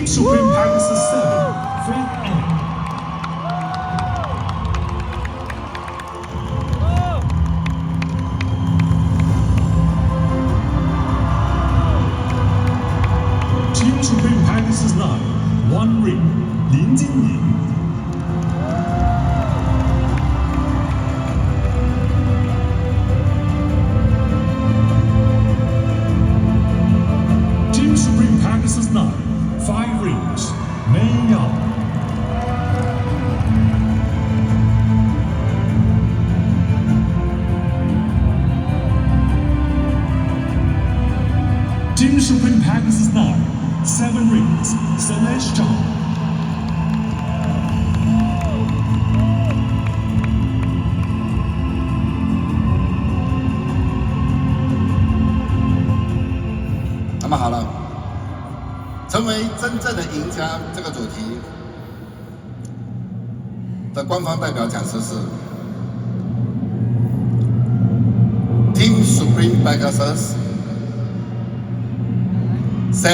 Team Supreme Pegasus 7, Faith N. Team Supreme Pegasus 9, One Ring, Lin Jingying. Team Supreme Pegasus 9, 5 rings, Mei Yao. Team Supreme Pegasus 9, 7 rings, Celeste Zhang.好了，成为真正的赢家这个主题的官方代表讲师是 Team Supreme Pegasus 7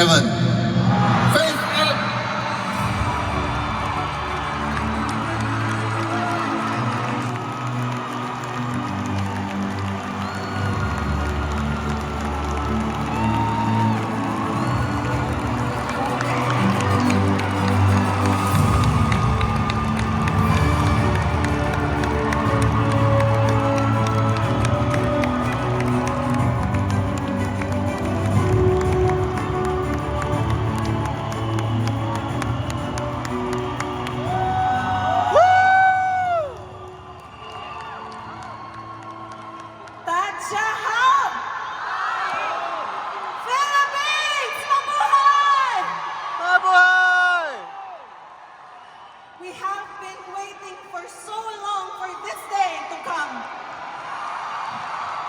Faith N。We have been waiting for so long for this day to come.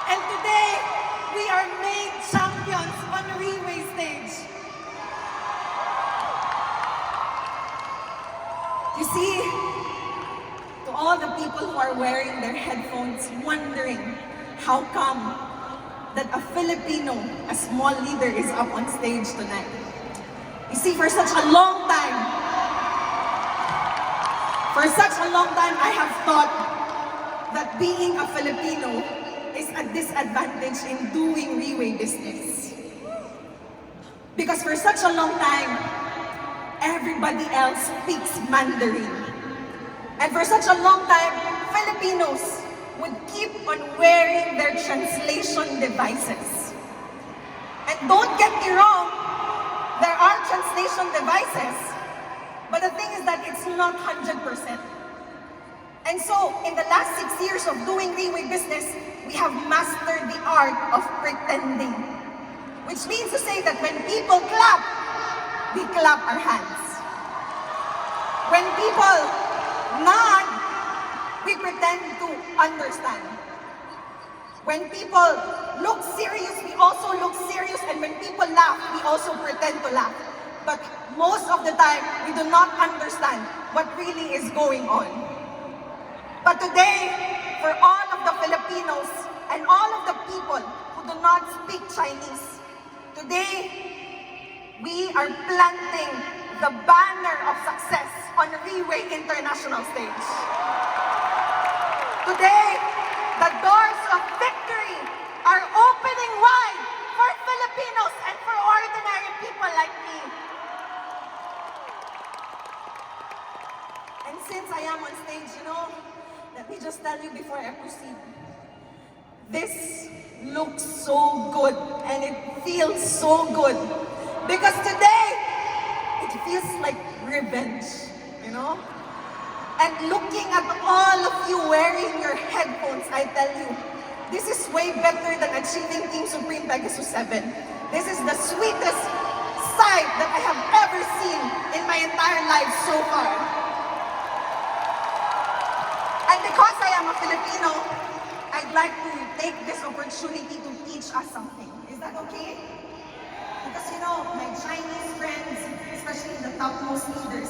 And today, we are made champions on relay stage. You see, to all the people who are wearing their headphones, wondering how come that a Filipino, a small leader, is up on stage tonight. You see, for such a long time, I have thought that being a Filipino is a disadvantage in doing relay business. Because for such a long time, everybody else speaks Mandarin. And for such a long time, Filipinos would keep on wearing their translation devices. And don't get me wrong, there are translation devices, but the thing is that it's not 100%. And so, in the last 6 years of doing relay business, we have mastered the art of pretending. Which means to say that when people clap, we clap our hands. When people nod, we pretend to understand. When people look serious, we also look serious. And when people laugh, we also pretend to laugh. But most of the time, we do not understand what really is going on. But today, for all of the Filipinos and all of the people who do not speak Chinese, today, we are planting the banner of success on Relay International stage. Today, the doors of victory are opening wide for Filipinos and for ordinary people like me. And since I am on stage, let me just tell you before I proceed. This looks so good and it feels so good. Because today, it feels like revenge, And looking at all of you wearing your headphones, I tell you, this is way better than achieving Team Supreme Pegasus 7. This is the sweetest sight that I have ever seen in my entire life so far. And because I am a Filipino, I'd like to take this opportunity to teach us something. Is that okay? Because my Chinese friends, especially the topmost leaders,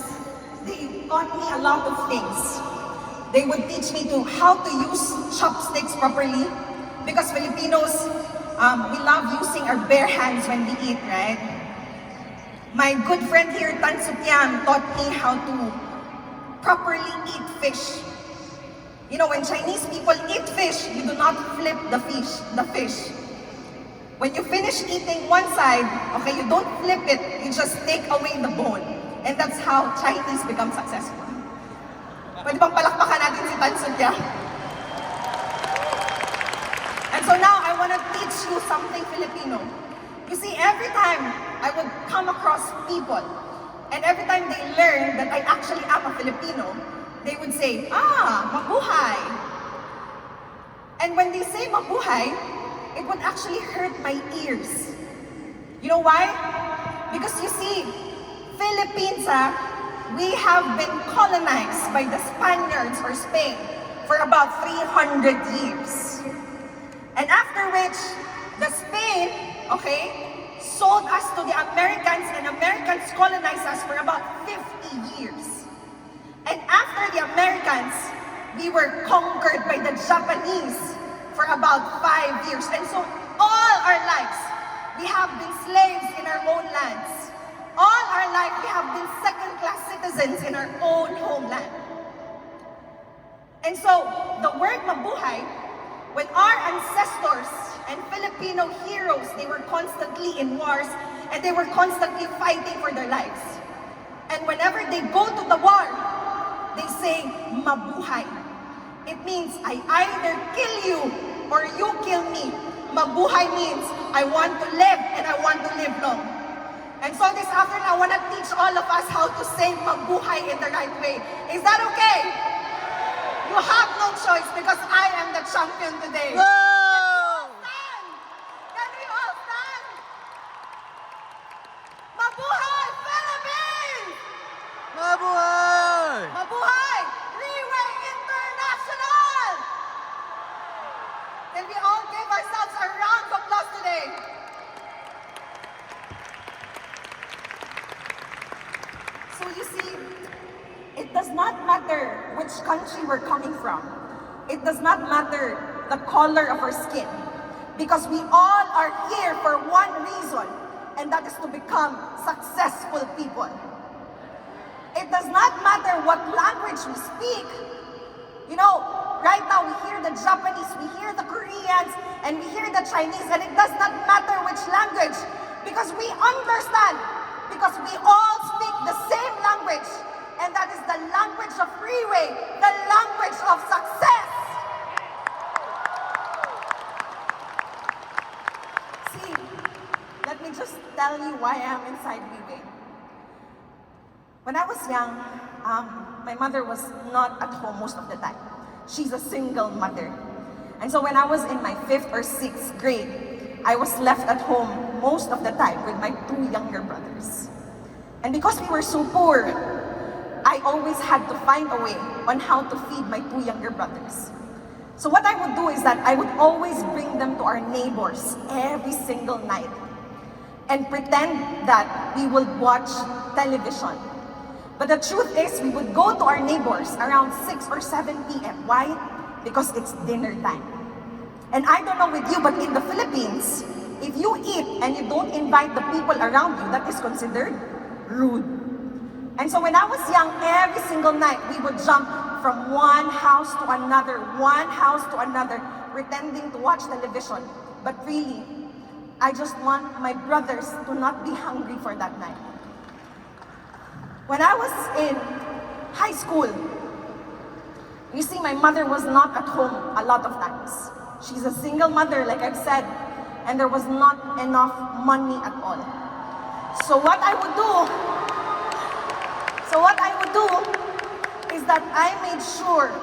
they taught me a lot of things. They would teach me how to use chopsticks properly. Because Filipinos, we love using our bare hands when we eat, right? My good friend here, Tan Sukyam, taught me how to properly eat fish. You know, when Chinese people eat fish, you do not flip the fish. When you finish eating one side, okay, you don't flip it, you just take away the bone. And that's how Chinese become successful. Pwede bang palakpakan natin si Tan Sukyam? And so now I want to teach you something Filipino. You see, every time I would come across people, and every time they learn that I actually am a Filipino, they would say, mabuhay. And when they say mabuhay, it would actually hurt my ears. You know why? Because you see, Philippines, we have been colonized by the Spaniards or Spain for about 300 years. And after which, the Spain, sold us to the Americans, and Americans colonized us for about 50 years. And after the Americans, we were conquered by the Japanese for about 5 years. And so all our lives, we have been slaves in our own lands. All our life, we have been second-class citizens in our own homeland. And so, the word mabuhay, when our ancestors and Filipino heroes, they were constantly in wars and they were constantly fighting for their lives. And whenever they go to the war, they say, mabuhay. It means, I either kill you or you kill me. Mabuhay means, I want to live and I want to live long. And so this afternoon, I want to teach all of us how to say mabuhay in the right way. Is that okay? You have no choice because I am the champion today. Whoa! Can we all stand? Mabuhay, Philippines! Mabuhay! Mabuhay, Freeway International! Can we all give ourselves a round of applause today? So you see, it does not matter which country we're coming from. It does not matter the color of our skin. Because we all are here for one reason, and that is to become successful people. It does not matter what language we speak. You know, right now we hear the Japanese, we hear the Koreans, and we hear the Chinese, and it does not matter which language, because we understand, because we all speak the same language, and that is the language of freeway, the language of success. See, let me just tell you why I am inside Freeway. When I was young, my mother was not at home most of the time. She's a single mother. And so when I was in my 5th or 6th grade, I was left at home most of the time with my 2 younger brothers. And because we were so poor, I always had to find a way on how to feed my 2 younger brothers. So what I would do is that I would always bring them to our neighbors every single night and pretend that we would watch television. But the truth is, we would go to our neighbors around 6 or 7 p.m. Why? Because it's dinner time. And I don't know with you, but in the Philippines, if you eat and you don't invite the people around you, that is considered rude. And so when I was young, every single night, we would jump from one house to another, pretending to watch television. But really, I just want my brothers to not be hungry for that night. When I was in high school, you see, my mother was not at home a lot of times. She's a single mother, like I've said, and there was not enough money at all. So what I would do is that I made sure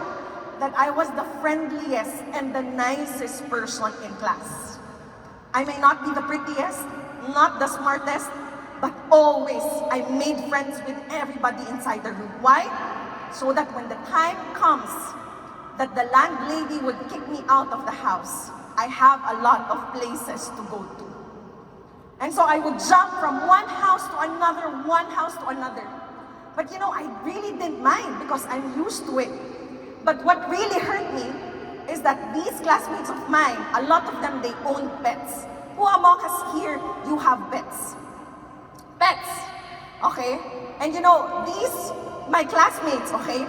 that I was the friendliest and the nicest person in class. I may not be the prettiest, not the smartest, but always I made friends with everybody inside the room. Why? So that when the time comes that the landlady would kick me out of the house, I have a lot of places to go to. And so I would jump from one house to another. But you know, I really didn't mind because I'm used to it. But what really hurt me is that these classmates of mine, a lot of them, they own pets. Who among us here, you have pets? Pets. okay? And you know, these, my classmates, okay?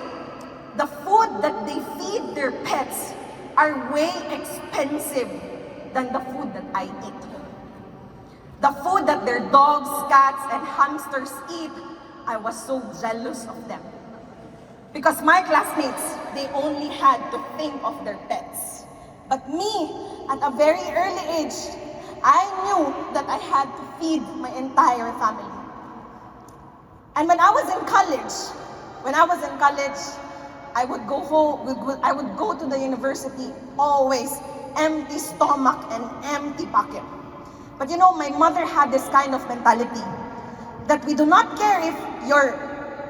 The food that they feed their pets are way expensive than the food that I eat. The food that their dogs, cats, and hamsters eat, I was so jealous of them. Because my classmates, they only had to think of their pets. But me, at a very early age, I knew that I had to feed my entire family. And when I was in college, I would go home, I would go to the university always empty stomach and empty pocket. But you know, my mother had this kind of mentality that we do not care if your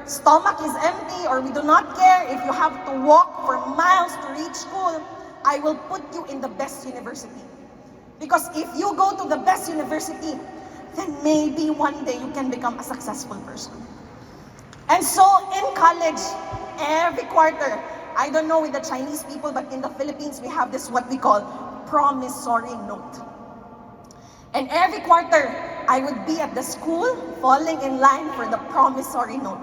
stomach is empty, or we do not care if you have to walk for miles to reach school. I will put you in the best university. Because if you go to the best university, then maybe one day you can become a successful person. And so in college, every quarter, I don't know with the Chinese people, but in the Philippines, we have this what we call promissory note. And every quarter, I would be at the school falling in line for the promissory note.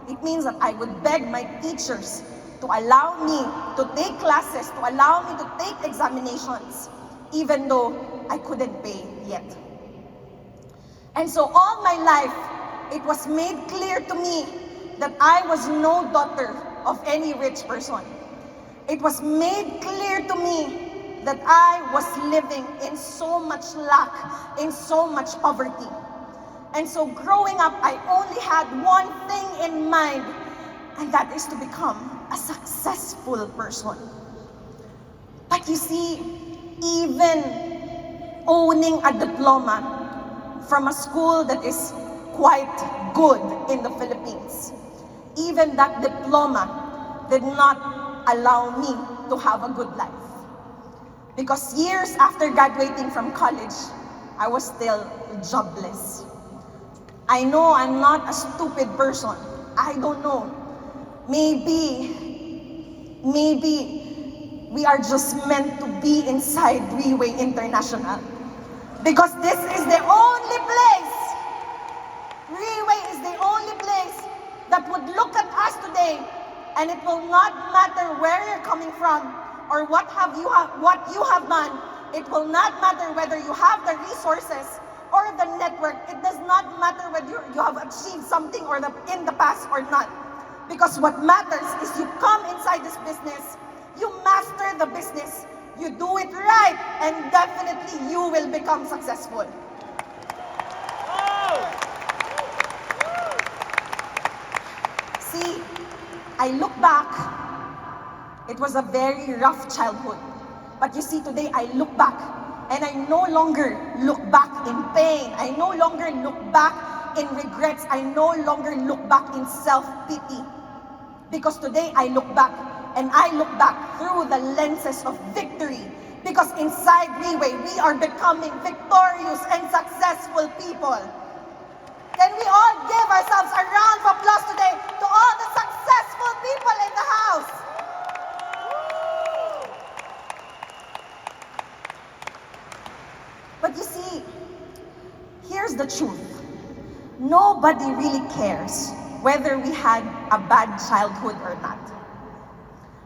It means that I would beg my teachers to allow me to take classes, to allow me to take examinations, even though I couldn't pay yet. And so all my life, it was made clear to me that I was no daughter of any rich person. It was made clear to me that I was living in so much lack, in so much poverty. And so growing up, I only had one thing in mind, and that is to become a successful person. But you see, even owning a diploma from a school that is quite good in the Philippines, even that diploma did not allow me to have a good life. Because years after graduating from college, I was still jobless. I know I'm not a stupid person. I don't know. Maybe we are just meant to be inside Riway International. Because this is the only place, Riway is the only place that would look at us today, and it will not matter where you're coming from or what you have done. It will not matter whether you have the resources or the network. It does not matter whether you have achieved something in the past or not. Because what matters is you come inside this business, you master the business, you do it right, and definitely you will become successful. See, I look back, it was a very rough childhood. But you see, today I look back, and I no longer look back in pain. I no longer look back in regrets. I no longer look back in self-pity. Because today I look back, and I look back through the lenses of victory. Because inside Riway, we are becoming victorious and successful people. Can we all give ourselves a round of applause today to all the successful people in the house? But you see, here's the truth. Nobody really cares whether we had a bad childhood or not.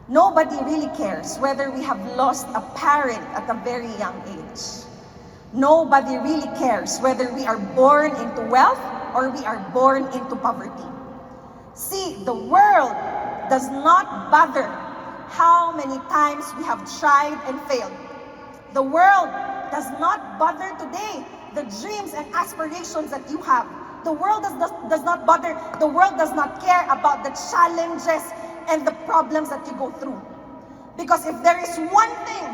Nobody really cares whether we have lost a parent at a very young age. Nobody really cares whether we are born into wealth or we are born into poverty. See, the world does not bother how many times we have tried and failed. The world does not bother today the dreams and aspirations that you have. The world does not bother, the world does not care about the challenges and the problems that you go through. Because if there is one thing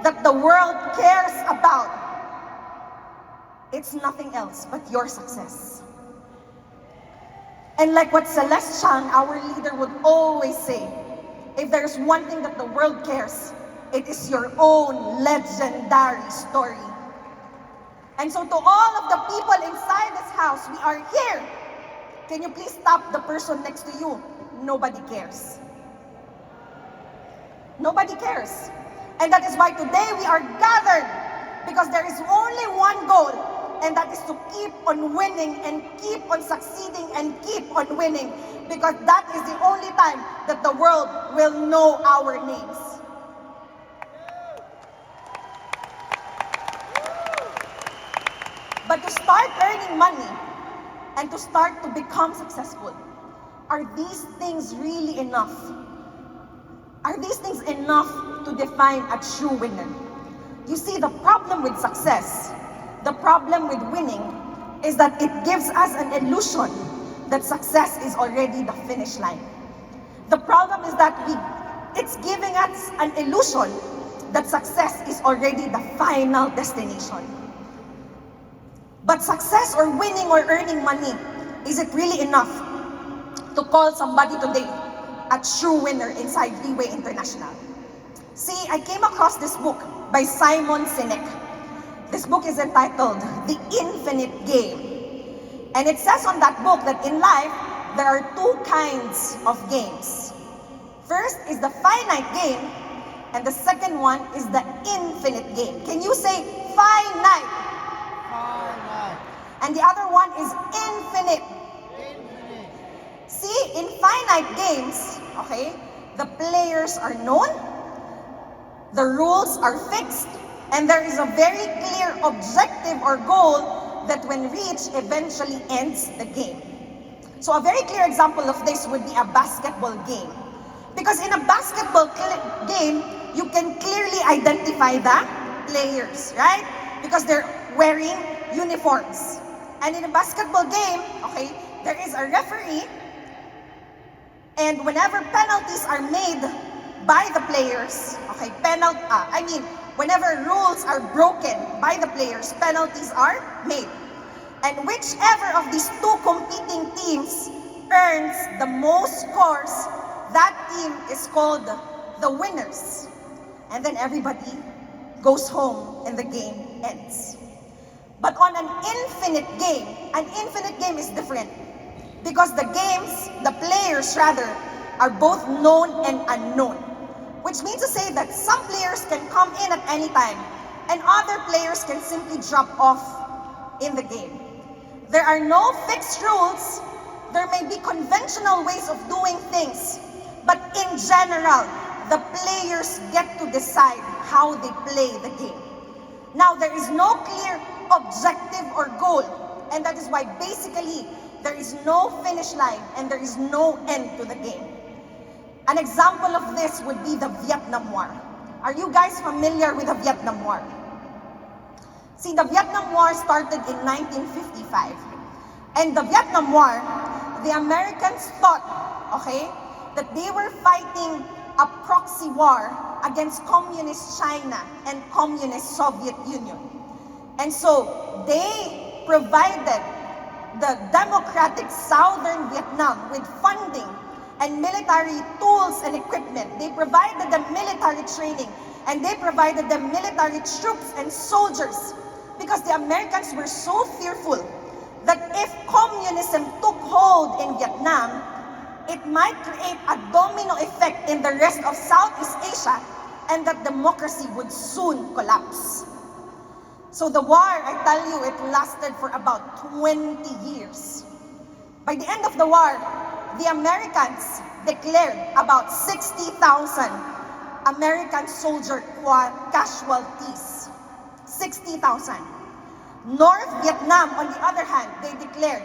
that the world cares about, it's nothing else but your success. And like what Celeste Chang, our leader, would always say, if there's one thing that the world cares, it is your own legendary story. And so to all of the people inside this house, we are here. Can you please stop the person next to you? Nobody cares. Nobody cares. And that is why today we are gathered, because there is only one goal, and that is to keep on winning and keep on succeeding and keep on winning, because that is the only time that the world will know our names. But to start earning money and to start to become successful, are these things really enough? Are these things enough to define a true winner? You see, the problem with success, the problem with winning, is that it gives us an illusion that success is already the finish line. The problem is that it's giving us an illusion that success is already the final destination. But success or winning or earning money, is it really enough to call somebody today a true winner inside Leeway International? See, I came across this book by Simon Sinek. This book is entitled The Infinite Game. And it says on that book that in life, there are two kinds of games. First is the finite game, and the second one is the infinite game. Can you say finite? Finite. And the other one is infinite. Infinite. See, in finite games, okay, the players are known, the rules are fixed, and there is a very clear objective or goal that when reached eventually ends the game. So a very clear example of this would be a basketball game. Because in a basketball game, you can clearly identify the players, right? Because they're wearing uniforms. And in a basketball game, okay, there is a referee, and whenever penalties are made by the players, okay, whenever rules are broken by the players, penalties are made. And whichever of these two competing teams earns the most scores, that team is called the winners. And then everybody goes home and the game ends. But on an infinite game is different. Because the players rather, are both known and unknown. Which means to say that some players can come in at any time, and other players can simply drop off in the game. There are no fixed rules. There may be conventional ways of doing things, but in general, the players get to decide how they play the game. Now, there is no clear objective or goal, and that is why basically there is no finish line and there is no end to the game. An example of this would be the Vietnam War. Are you guys familiar with the Vietnam War? See, the Vietnam War started in 1955. And the Vietnam War, the Americans thought, okay, that they were fighting a proxy war against communist China and communist Soviet Union. And so they provided the democratic southern Vietnam with funding and military tools and equipment. They provided them military training, and they provided them military troops and soldiers, because the Americans were so fearful that if communism took hold in Vietnam, it might create a domino effect in the rest of Southeast Asia, and that democracy would soon collapse. So the war, I tell you, it lasted for about 20 years. By the end of the war, the Americans declared about 60,000 American soldier casualties. 60,000. North Vietnam, on the other hand, they declared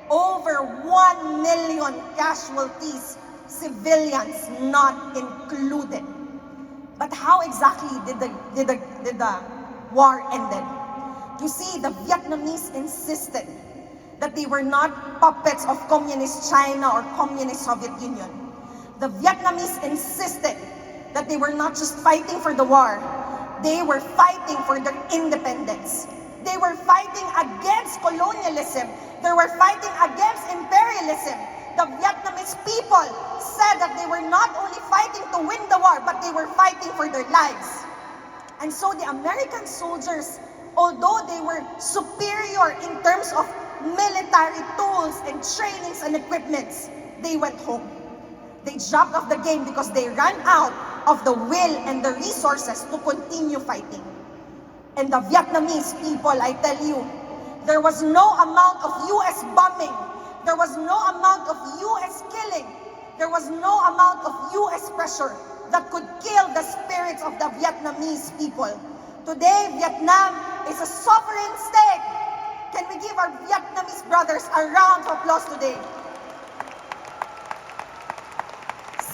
over 1 million casualties, civilians not included. But how exactly did the war ended? You see, the Vietnamese insisted that they were not puppets of communist China or communist Soviet Union. The Vietnamese insisted that they were not just fighting for the war, they were fighting for their independence. They were fighting against colonialism. They were fighting against imperialism. The Vietnamese people said that they were not only fighting to win the war, but they were fighting for their lives. And so the American soldiers, although they were superior in terms of military tools and trainings and equipments, they went home. They dropped off the game because they ran out of the will and the resources to continue fighting. And the Vietnamese people, I tell you, There was no amount of US bombing. There was no amount of US killing. There was no amount of US pressure that could kill the spirits of the Vietnamese people. Today, Vietnam is a sovereign state. Can we give our Vietnamese brothers a round of applause today?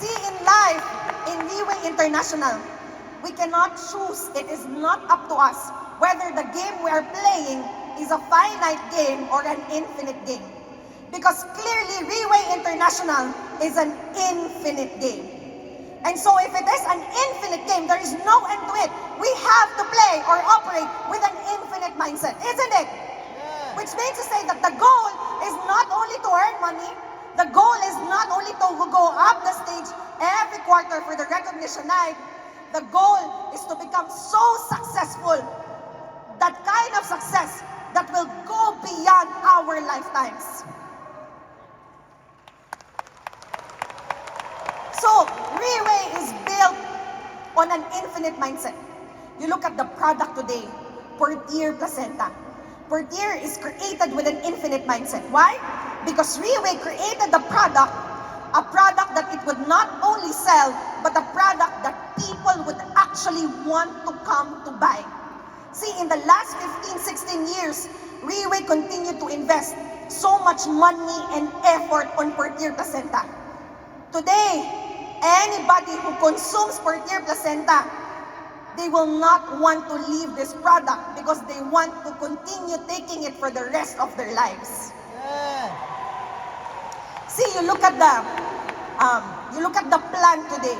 See, in life, in Riway International, we cannot choose. It is not up to us whether the game we are playing is a finite game or an infinite game. Because clearly, Riway International is an infinite game. And so if it is an infinite game, there is no end to it. We have to play or operate with an infinite mindset, isn't it? Yeah. Which means to say that the goal is not only to earn money, the goal is not only to go up the stage every quarter for the recognition night, the goal is to become so successful, that kind of success that will go beyond our lifetimes. So, Riway is built on an infinite mindset. You look at the product today, Portier Placenta. Portier is created with an infinite mindset. Why? Because Riway created the product, a product that it would not only sell, but a product that people would actually want to come to buy. See, in the last 15, 16 years, Riway continued to invest so much money and effort on Portier Placenta. Today, anybody who consumes Portier Placenta, they will not want to leave this product because they want to continue taking it for the rest of their lives. Yeah. See, you look at the plan today,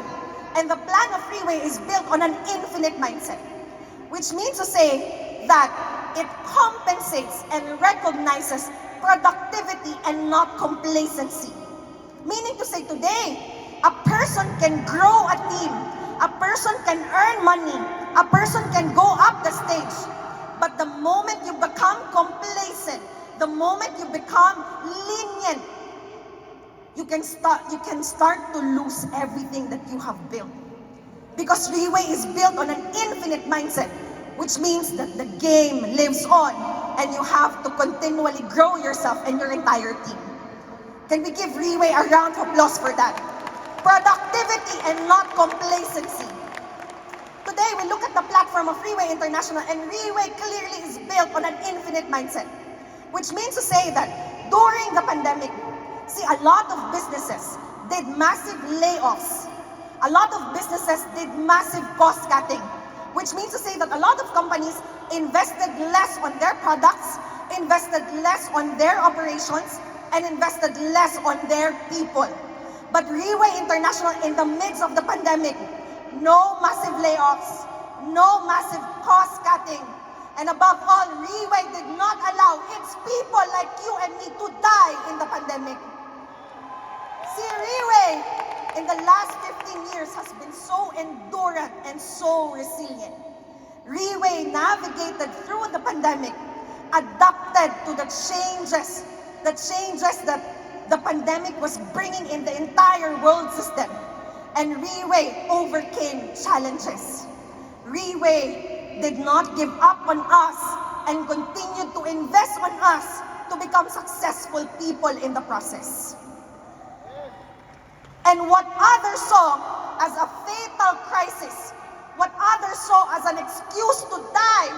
and the plan of Riway is built on an infinite mindset, which means to say that it compensates and recognizes productivity and not complacency. Meaning to say today, a person can grow a team, a person can earn money, a person can go up the stage. But the moment you become complacent, the moment you become lenient, you can start to lose everything that you have built. Because Riway is built on an infinite mindset, which means that the game lives on and you have to continually grow yourself and your entire team. Can we give Riway a round of applause for that? Productivity and not complacency. Today, we look at the platform of Riway International, and Riway clearly is built on an infinite mindset, which means to say that during the pandemic, see, a lot of businesses did massive layoffs. A lot of businesses did massive cost cutting, which means to say that a lot of companies invested less on their products, invested less on their operations, and invested less on their people. But Riway International, in the midst of the pandemic, no massive layoffs, no massive cost cutting, and above all, Riway did not allow its people like you and me to die in the pandemic. See, Riway in the last 15 years has been so endurant and so resilient. Riway navigated through the pandemic, adapted to the changes that the pandemic was bringing in the entire world system. And Riway overcame challenges. Riway did not give up on us and continued to invest on us to become successful people in the process. And what others saw as a fatal crisis, what others saw as an excuse to die,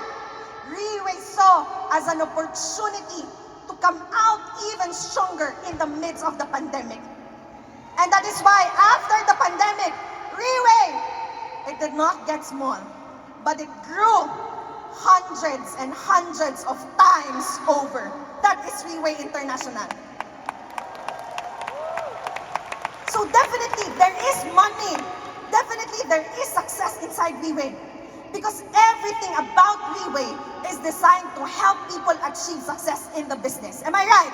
Riway saw as an opportunity to come out even stronger in the midst of the pandemic. And that is why after the pandemic, Riway, it did not get small, but it grew hundreds and hundreds of times over. That is Riway International. So definitely there is money, definitely there is success inside Riway, because everything about Riway is designed to help people achieve success in the business. Am I right?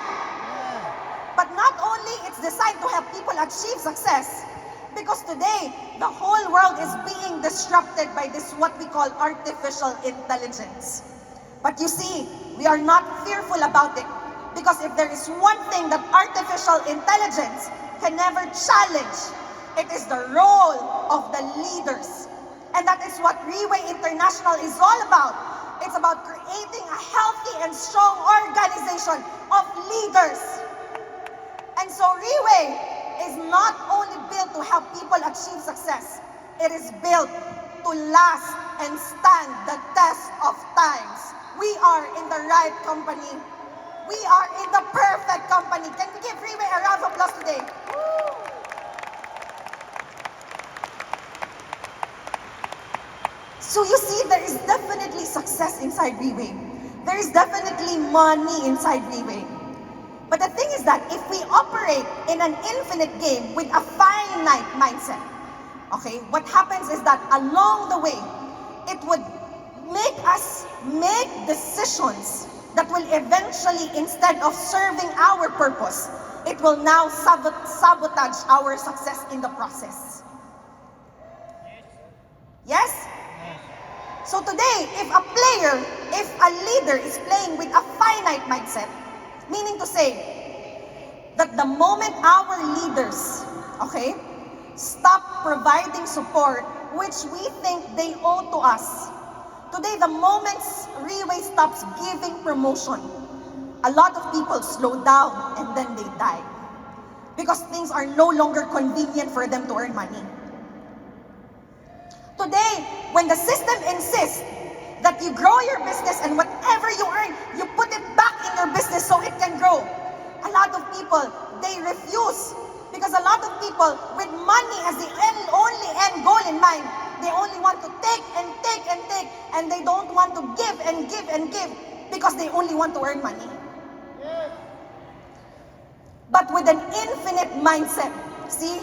But not only it's designed to help people achieve success, because today the whole world is being disrupted by this what we call artificial intelligence. But you see, we are not fearful about it, because if there is one thing that artificial intelligence can never challenge, it is the role of the leaders. And that is what Riway International is all about. It's about creating a healthy and strong organization of leaders. And so Riway is not only built to help people achieve success, it is built to last and stand the test of times. We are in the right company. We are in the perfect company. Can we give Riway a round of applause today? So you see, there is definitely success inside Riway. There is definitely money inside Riway. But the thing is that if we operate in an infinite game with a finite mindset, okay, what happens is that along the way, it would make us make decisions that will eventually, instead of serving our purpose, it will now sabotage our success in the process. Yes? So today, if a player, if a leader is playing with a finite mindset, meaning to say that the moment our leaders, okay, stop providing support, which we think they owe to us, today the moment Riway stops giving promotion, a lot of people slow down and then they die because things are no longer convenient for them to earn money. Today, when the system insists that you grow your business and whatever you earn, you put it back in your business so it can grow, a lot of people, they refuse because a lot of people with money as the only end goal in mind, they only want to take and take and take, and they don't want to give and give and give because they only want to earn money. But with an infinite mindset, see,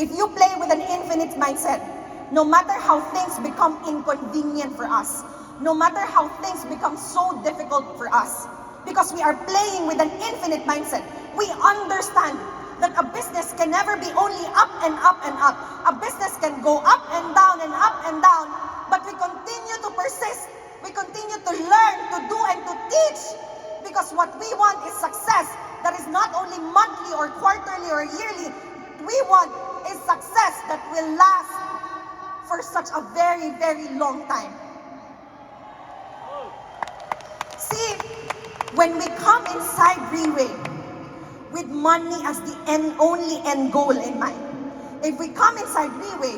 if you play with an infinite mindset, no matter how things become inconvenient for us, no matter how things become so difficult for us, because we are playing with an infinite mindset, we understand that a business can never be only up and up and up. A business can go up and down and up and down, but we continue to persist. We continue to learn, to do, and to teach, because what we want is success that is not only monthly or quarterly or yearly. We want is success that will last for such a very, very long time. See, when we come inside Riway with money as the only end goal in mind, if we come inside Riway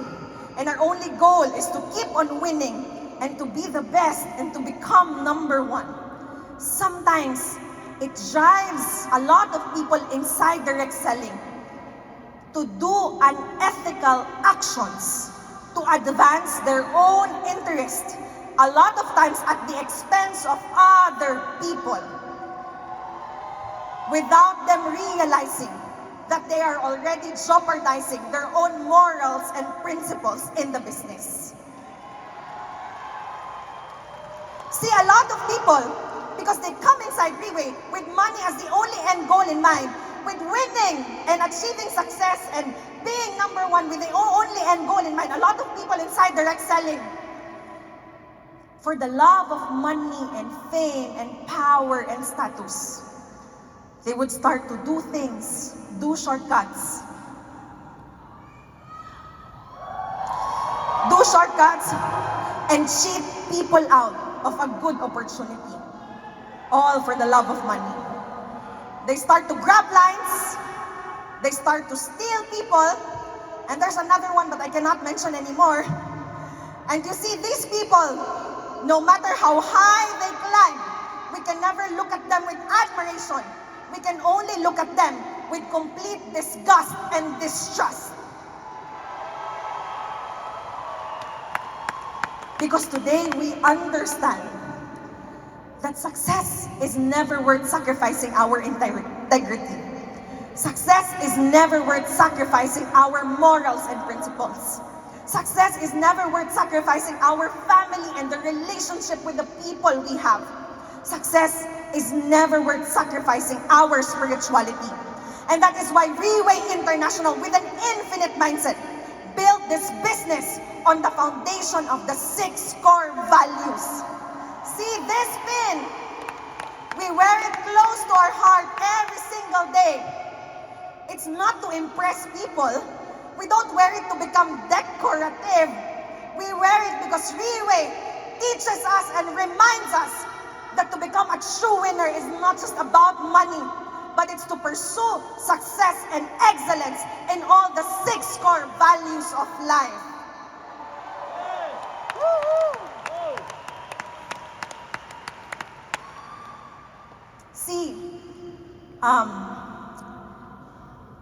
and our only goal is to keep on winning and to be the best and to become number one, sometimes it drives a lot of people inside direct selling to do unethical actions to advance their own interest, a lot of times at the expense of other people, without them realizing that they are already jeopardizing their own morals and principles in the business. See, a lot of people, because they come inside Riway with money as the only end goal in mind, with winning and achieving success and being number one with the only end goal in mind, a lot of people inside direct selling, for the love of money and fame and power and status, they would start to do things, do shortcuts. Do shortcuts and cheat people out of a good opportunity, all for the love of money. They start to grab lines, they start to steal people, and there's another one but I cannot mention anymore. And you see, these people, no matter how high they climb, we can never look at them with admiration. We can only look at them with complete disgust and distrust. Because today we understand that success is never worth sacrificing our integrity. Success is never worth sacrificing our morals and principles. Success is never worth sacrificing our family and the relationship with the people we have. Success is never worth sacrificing our spirituality. And that is why Riway International, with an infinite mindset, built this business on the foundation of the 6 core values. See, this pin, we wear it close to our heart every single day. It's not to impress people. We don't wear it to become decorative. We wear it because Riway teaches us and reminds us that to become a true winner is not just about money, but it's to pursue success and excellence in all the 6 core values of life. See,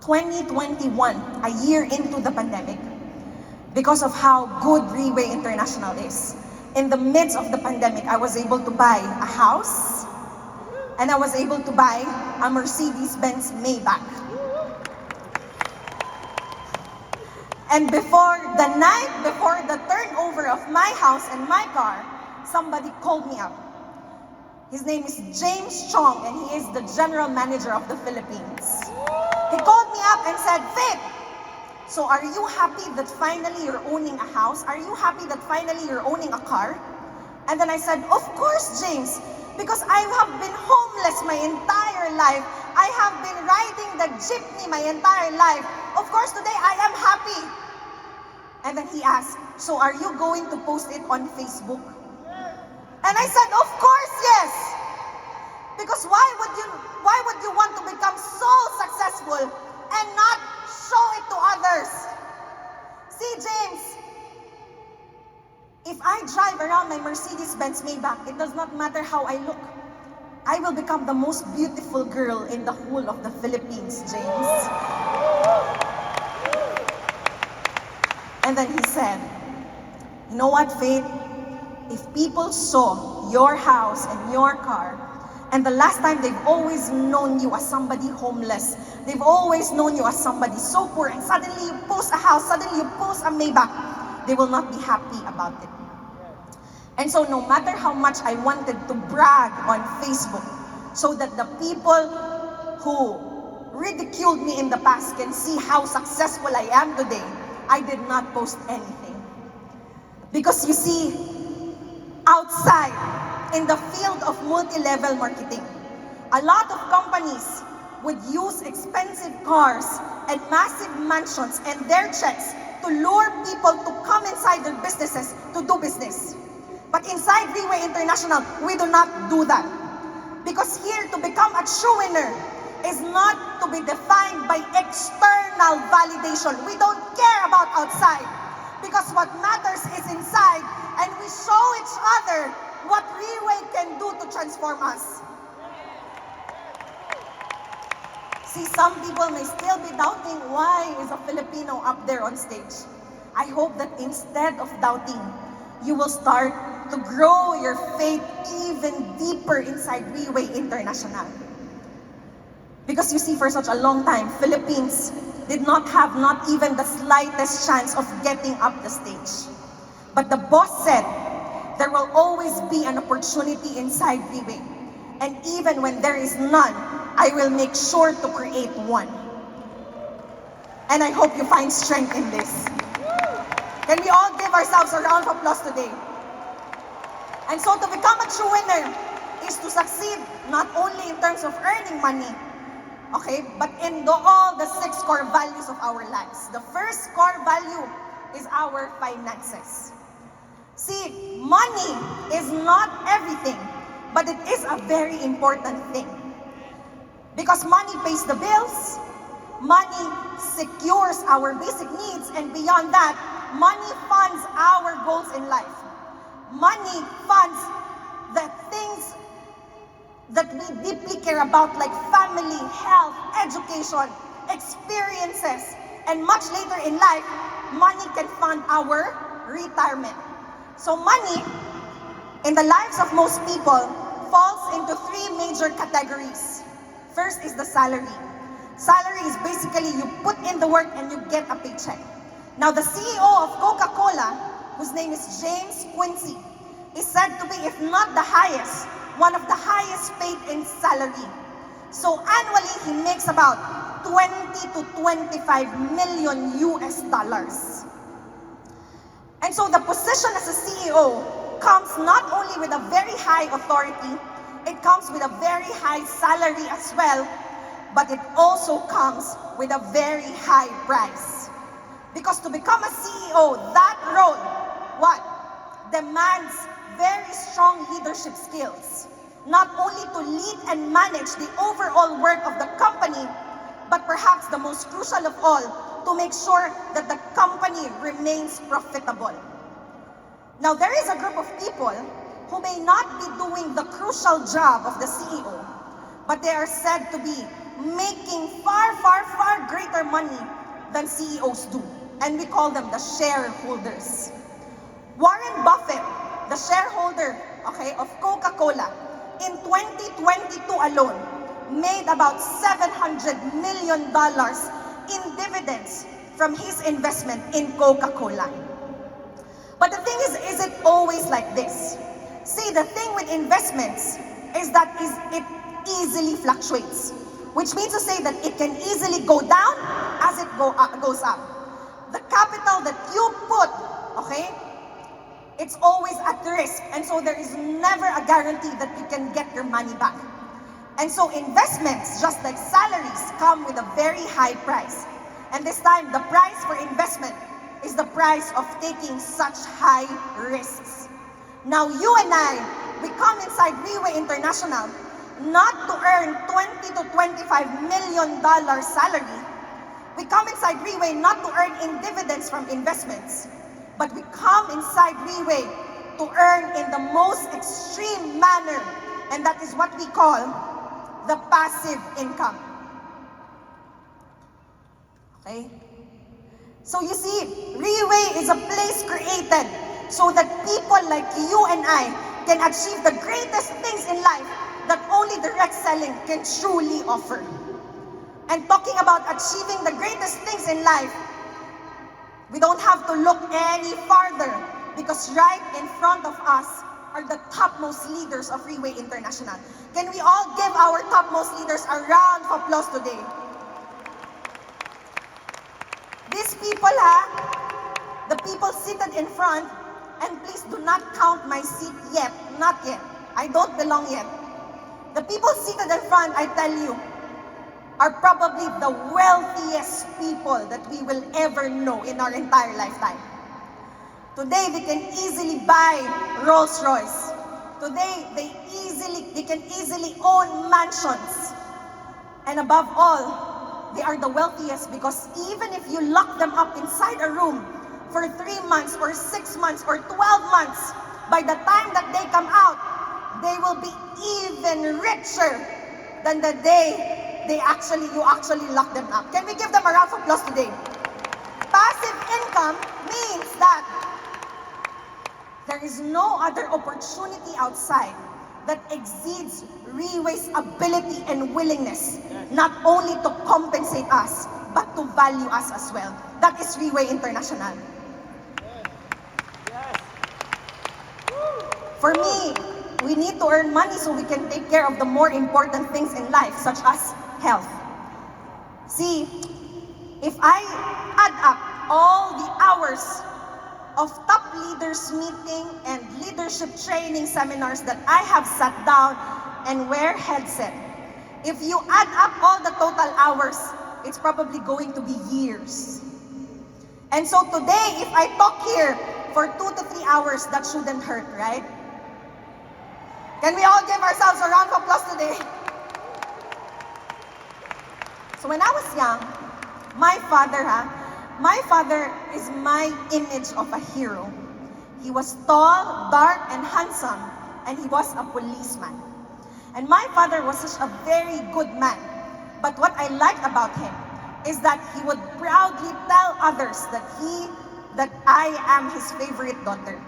2021, a year into the pandemic, because of how good Reway International is. In the midst of the pandemic, I was able to buy a house, and I was able to buy a Mercedes-Benz Maybach. And before the night, before the turnover of my house and my car, somebody called me up. His name is James Chong, and he is the general manager of the Philippines. He called me up and said, "Faith, so are you happy that finally you're owning a house? Are you happy that finally you're owning a car?" And then I said, "Of course, James, because I have been homeless my entire life. I have been riding the jeepney my entire life. Of course, today I am happy." And then he asked, "So are you going to post it on Facebook?" And I said, "Of course, yes. Because why would you want to become so successful and not show it to others?" See, James, if I drive around my Mercedes-Benz Maybach, it does not matter how I look. I will become the most beautiful girl in the whole of the Philippines, James. And then he said, "You know what, Faith? If people saw your house and your car, and the last time they've always known you as somebody homeless, they've always known you as somebody so poor, and suddenly you post a house, suddenly you post a Maybach, they will not be happy about it." And so no matter how much I wanted to brag on Facebook so that the people who ridiculed me in the past can see how successful I am today, I did not post anything. Because you see, outside, in the field of multi-level marketing, a lot of companies would use expensive cars and massive mansions and their checks to lure people to come inside their businesses to do business. But inside Reway International, we do not do that. Because here, to become a true winner is not to be defined by external validation. We don't care about outside. Because what matters is inside, and we show each other what Reway can do to transform us. See, some people may still be doubting, why is a Filipino up there on stage? I hope that instead of doubting, you will start to grow your faith even deeper inside Reway International. Because you see, for such a long time, Philippines did not have not even the slightest chance of getting up the stage. But the boss said, there will always be an opportunity inside Reway. And even when there is none, I will make sure to create one. And I hope you find strength in this. Can we all give ourselves a round of applause today? And so to become a true winner is to succeed not only in terms of earning money, okay, but in all the 6 core values of our lives. The first core value is our finances. See, money is not everything, but it is a very important thing. Because money pays the bills, money secures our basic needs, and beyond that, money funds our goals in life. Money funds the things that we deeply care about, like family, health, education, experiences, and much later in life, money can fund our retirement. So money, in the lives of most people, falls into 3 major categories. First is the salary. Salary is basically you put in the work and you get a paycheck. Now the CEO of Coca-Cola, whose name is James Quincy, is said to be, if not the highest, one of the highest paid in salary. So annually, he makes about 20 to 25 million US dollars. And so the position as a CEO comes not only with a very high authority, it comes with a very high salary as well, but it also comes with a very high price. Because to become a CEO, that role, what? Demands very strong leadership skills, not only to lead and manage the overall work of the company, but perhaps the most crucial of all, to make sure that the company remains profitable. Now, there is a group of people who may not be doing the crucial job of the CEO, but they are said to be making far, far, far greater money than CEOs do. And we call them the shareholders. Warren Buffett, the shareholder, of Coca-Cola, in 2022 alone, made about $700 million in dividends from his investment in Coca-Cola. But the thing is it always like this? See, the thing with investments is that it easily fluctuates, which means to say that it can easily go down as it goes up. The capital that you put, it's always at risk, and so there is never a guarantee that you can get your money back. And so investments, just like salaries, come with a very high price. And this time, the price for investment is the price of taking such high risks. Now, you and I, we come inside Riway International not to earn $20 to $25 million salary. We come inside Riway not to earn in dividends from investments, but we come inside Riway to earn in the most extreme manner, and that is what we call the passive income. Okay? So you see, Riway is a place created so that people like you and I can achieve the greatest things in life that only direct selling can truly offer. And talking about achieving the greatest things in life, we don't have to look any farther, because right in front of us are the topmost leaders of Riway International. Can we all give our topmost leaders a round of applause today? These people, the people seated in front, and please do not count my seat yet, not yet. I don't belong yet. The people seated in front, I tell you, are probably the wealthiest people that we will ever know in our entire lifetime. Today, they can easily buy Rolls Royce. Today, they can easily own mansions. And above all, they are the wealthiest because even if you lock them up inside a room for 3 months or 6 months or 12 months, by the time that they come out, they will be even richer than the day you actually lock them up. Can we give them a round of applause today? Passive income means that there is no other opportunity outside that exceeds Riway's ability and willingness, not only to compensate us, but to value us as well. That is Riway International. For me, we need to earn money so we can take care of the more important things in life, such as health. See, if I add up all the hours of top leaders meeting and leadership training seminars that I have sat down and wear headset, if you add up all the total hours, it's probably going to be years. And so today, if I talk here for 2 to 3 hours, that shouldn't hurt, right? Can we all give ourselves a round of applause today? So when I was young, my father is my image of a hero. He was tall, dark, and handsome, and he was a policeman. And my father was such a very good man. But what I liked about him is that he would proudly tell others that I am his favorite daughter.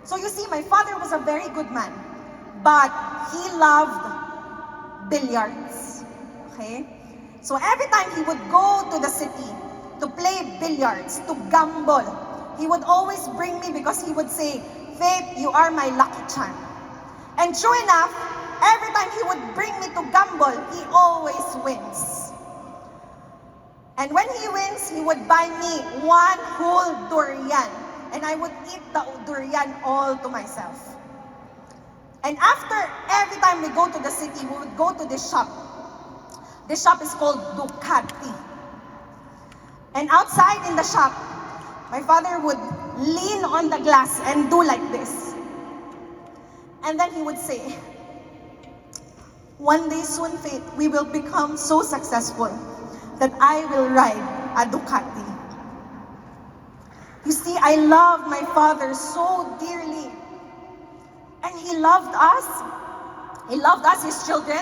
So you see, my father was a very good man, but he loved billiards, okay? So every time he would go to the city to play billiards, to gamble, he would always bring me because he would say, "Faith, you are my lucky charm." And true enough, every time he would bring me to gamble, he always wins. And when he wins, he would buy me 1 whole durian, and I would eat the durian all to myself. And after every time we go to the city, we would go to this shop. This shop is called Ducati. And outside in the shop, my father would lean on the glass and do like this. And then he would say, one day soon, Faith, we will become so successful that I will ride a Ducati. You see, I love my father so dearly. And he loved us. He loved us, his children.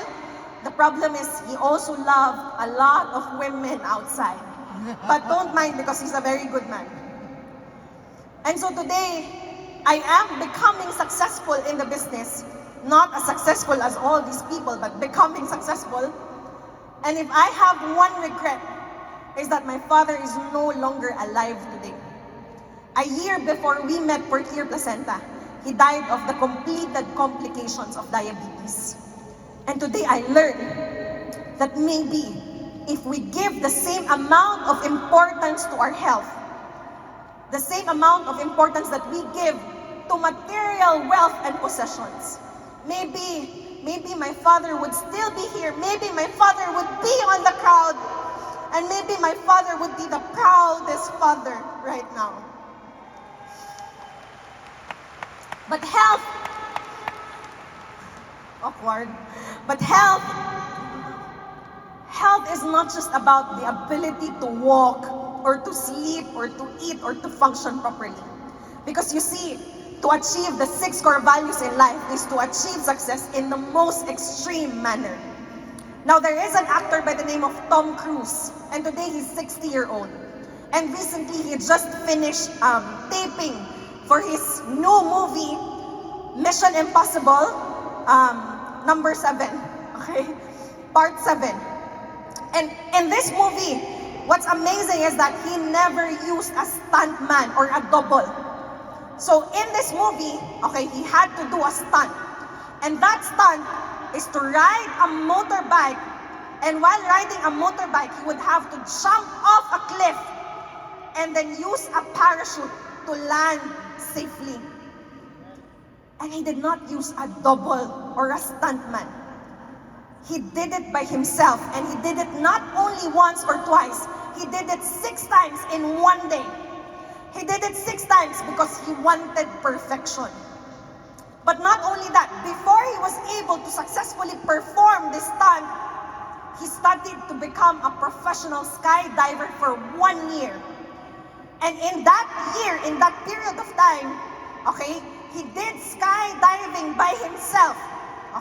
The problem is, he also loved a lot of women outside. But don't mind because he's a very good man. And so today, I am becoming successful in the business. Not as successful as all these people, but becoming successful. And if I have one regret, is that my father is no longer alive today. A year before we met for Clear Placenta, he died of the completed complications of diabetes. And today I learned that maybe if we give the same amount of importance to our health, the same amount of importance that we give to material wealth and possessions, maybe my father would still be here. Maybe my father would be on the crowd. And maybe my father would be the proudest father right now. But health, awkward, but health is not just about the ability to walk or to sleep or to eat or to function properly. Because you see, to achieve the 6 core values in life is to achieve success in the most extreme manner. Now, there is an actor by the name of Tom Cruise, and today he's 60-year-old. And recently, he just finished taping for his new movie, Mission Impossible, number 7, okay? Part 7. And in this movie, what's amazing is that he never used a stuntman or a double. So in this movie, okay, he had to do a stunt. And that stunt is to ride a motorbike. And while riding a motorbike, he would have to jump off a cliff and then use a parachute to land safely. And he did not use a double or a stuntman. He did it by himself, and he did it not only once or twice, he did it 6 times in one day. He did it 6 times because he wanted perfection. But not only that, before he was able to successfully perform this stunt, he studied to become a professional skydiver for 1 year. And in that year, in that period of time, okay, he did skydiving by himself,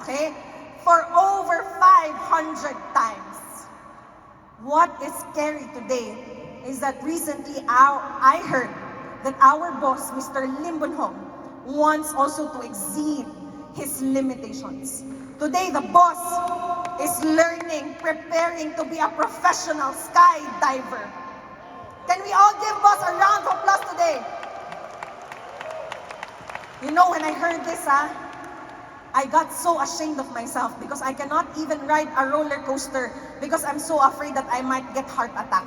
okay, for over 500 times. What is scary today is that recently I heard that our boss, Mr. Lim Bunhong, wants also to exceed his limitations. Today, the boss is learning, preparing to be a professional skydiver. Can we all give boss a round of applause today? You know, when I heard this, I got so ashamed of myself because I cannot even ride a roller coaster because I'm so afraid that I might get heart attack.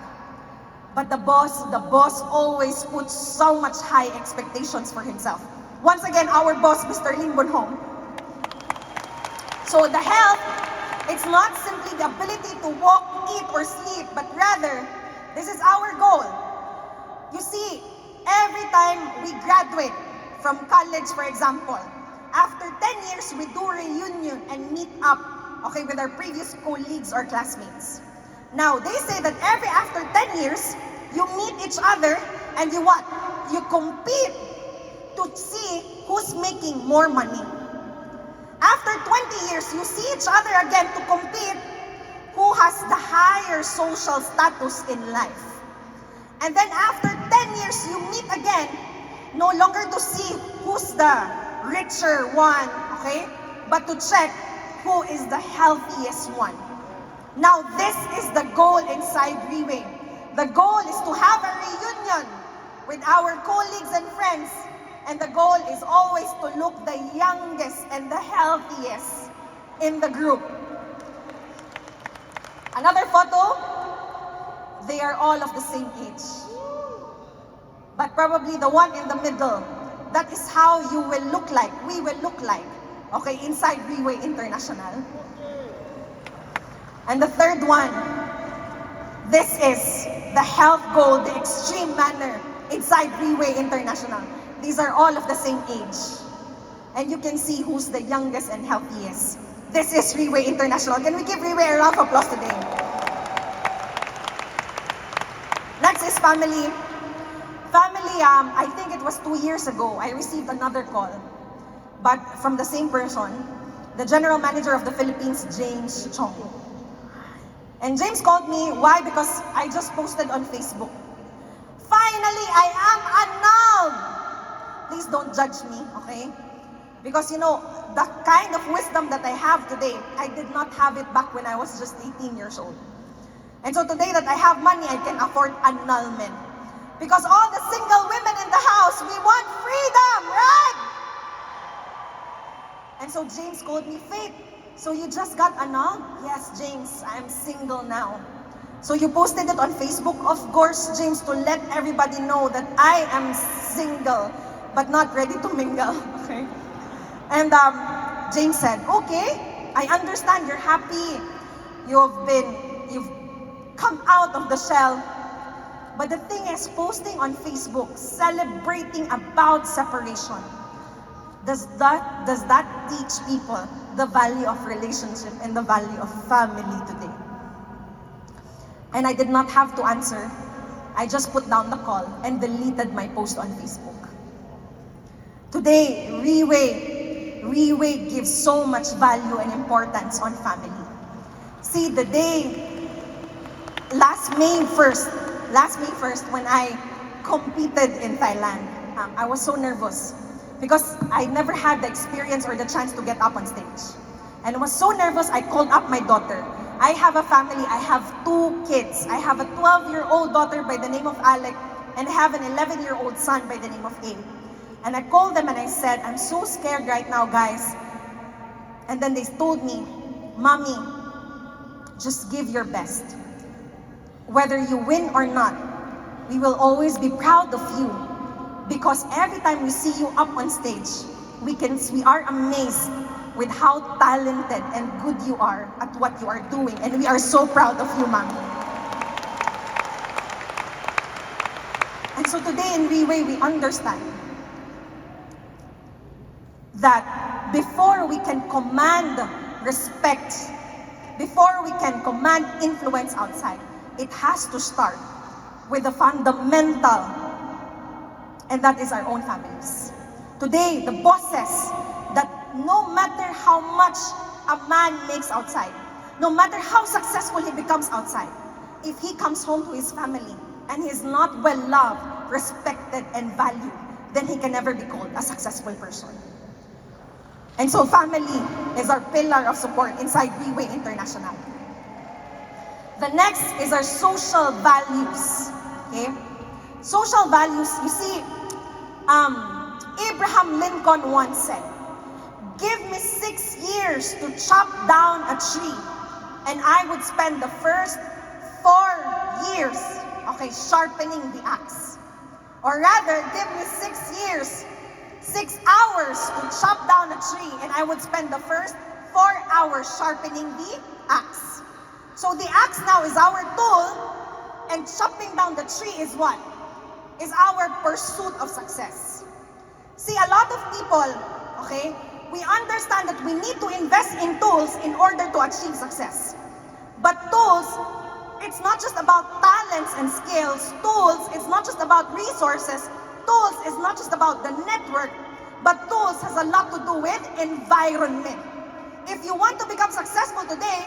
But the boss always puts so much high expectations for himself. Once again, our boss, Mr. Lim Bunhong. So the health, it's not simply the ability to walk, eat, or sleep, but rather, this is our goal. You see, every time we graduate from college, for example, after 10 years, we do reunion and meet up, okay, with our previous colleagues or classmates. Now, they say that after 10 years, you meet each other and you what? You compete to see who's making more money. After 20 years, you see each other again to compete who has the higher social status in life. And then after 10 years, you meet again, no longer to see who's the richer one, okay? But to check who is the healthiest one. Now, this is the goal inside Reway. The goal is to have a reunion with our colleagues and friends. And the goal is always to look the youngest and the healthiest in the group. Another photo, they are all of the same age. But probably the one in the middle, that is how you will look like, we will look like, okay, inside Reway International. And the third one, this is the health goal, the extreme manner inside Reway International. These are all of the same age. and you can see who's the youngest and healthiest. This is Riway International. Can we give Riway a round of applause today? Next is family. Family, I think it was 2 years ago, I received another call, but from the same person, the general manager of the Philippines, James Chong. And James called me, why? Because I just posted on Facebook. Finally, I am annulled! Please don't judge me, okay? Because you know, the kind of wisdom that I have today, I did not have it back when I was just 18 years old. And so today that I have money, I can afford annulment. Because all the single women in the house, we want freedom, right? And so James called me, Faith, so you just got annulled? Yes, James, I'm single now. So you posted it on Facebook? Of course, James, to let everybody know that I am single, but not ready to mingle, okay? And James said, okay, I understand you're happy. You've come out of the shell. But the thing is, posting on Facebook, celebrating about separation, does that teach people the value of relationship and the value of family today? And I did not have to answer. I just put down the call and deleted my post on Facebook. Today, Riway gives so much value and importance on family. See, the day, last May 1st, when I competed in Thailand, I was so nervous because I never had the experience or the chance to get up on stage. And I was so nervous, I called up my daughter. I have a family, I have 2 kids. I have a 12-year-old daughter by the name of Alec, and I have an 11-year-old son by the name of Abe. And I called them and I said, I'm so scared right now, guys. And then they told me, Mommy, just give your best. Whether you win or not, we will always be proud of you, because every time we see you up on stage, we are amazed with how talented and good you are at what you are doing, and we are so proud of you, Mommy. And so today in Riway, we understand that before we can command respect, before we can command influence outside, it has to start with the fundamental, and that is our own families. Today, the bosses, that no matter how much a man makes outside, no matter how successful he becomes outside, if he comes home to his family and he is not well loved, respected, and valued, then he can never be called a successful person. And so family is our pillar of support inside Riway International. The next is our social values, okay? Social values, you see, Abraham Lincoln once said, give me 6 years to chop down a tree, and I would spend the first 4 years, okay, sharpening the axe. Or rather, give me 6 years, 6 hours to chop down a tree, and I would spend the first 4 hours sharpening the axe. So the axe now is our tool, and chopping down the tree is what? Is our pursuit of success. See, a lot of people, okay, we understand that we need to invest in tools in order to achieve success. But tools, it's not just about talents and skills. Tools, it's not just about resources. Tools is not just about the network, but tools has a lot to do with environment. If you want to become successful today,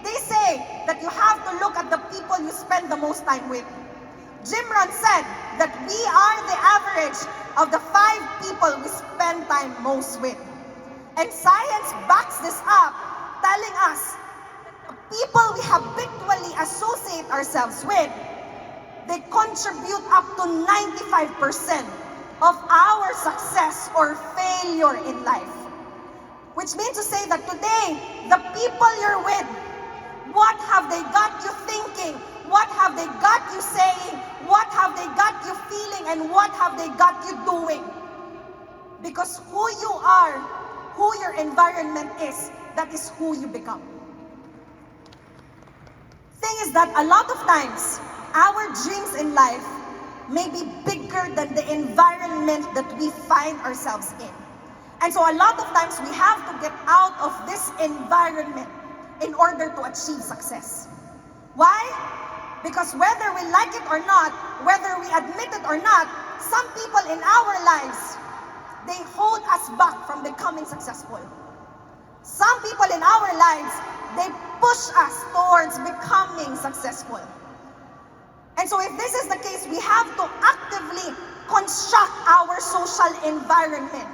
they say that you have to look at the people you spend the most time with. Jim Rohn said that we are the average of the 5 people we spend time most with. And science backs this up, telling us that the people we habitually associate ourselves with, they contribute up to 95% of our success or failure in life. Which means to say that today, the people you're with, what have they got you thinking? What have they got you saying? What have they got you feeling? And what have they got you doing? Because who you are, who your environment is, that is who you become. Thing is that a lot of times, our dreams in life may be bigger than the environment that we find ourselves in. And so a lot of times we have to get out of this environment in order to achieve success. Why? Because whether we like it or not, whether we admit it or not, some people in our lives, they hold us back from becoming successful. Some people in our lives, they push us towards becoming successful. And so if this is the case, we have to actively construct our social environment.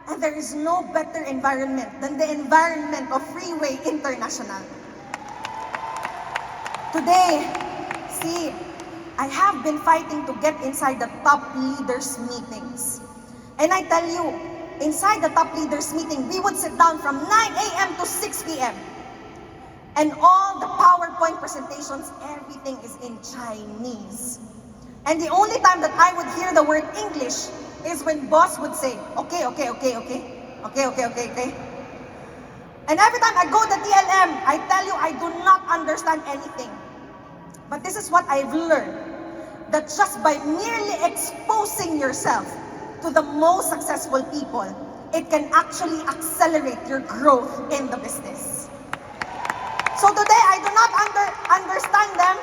And there is no better environment than the environment of Freeway International. Today, see, I have been fighting to get inside the top leaders' meetings. And I tell you, inside the top leaders' meeting, we would sit down from 9 a.m. to 6 p.m. And all the PowerPoint presentations, everything is in Chinese. And the only time that I would hear the word English is when boss would say, okay. And every time I go to TLM, I tell you, I do not understand anything. But this is what I've learned, that just by merely exposing yourself to the most successful people, it can actually accelerate your growth in the business. So today, I do not understand them.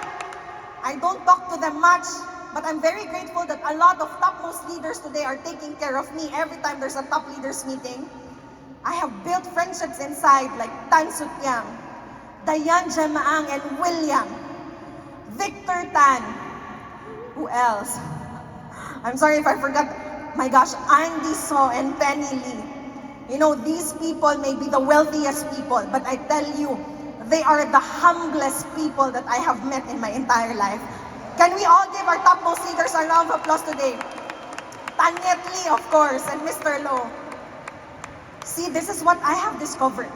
I don't talk to them much. But I'm very grateful that a lot of topmost leaders today are taking care of me every time there's a top leaders meeting. I have built friendships inside like Tan Sutyang, Dayan Jemaang and William, Victor Tan, who else? I'm sorry if I forgot. My gosh, Andy So and Penny Lee. You know, these people may be the wealthiest people, but I tell you, they are the humblest people that I have met in my entire life. Can we all give our topmost leaders a round of applause today? Tanyet Lee, of course, and Mr. Low. See, this is what I have discovered.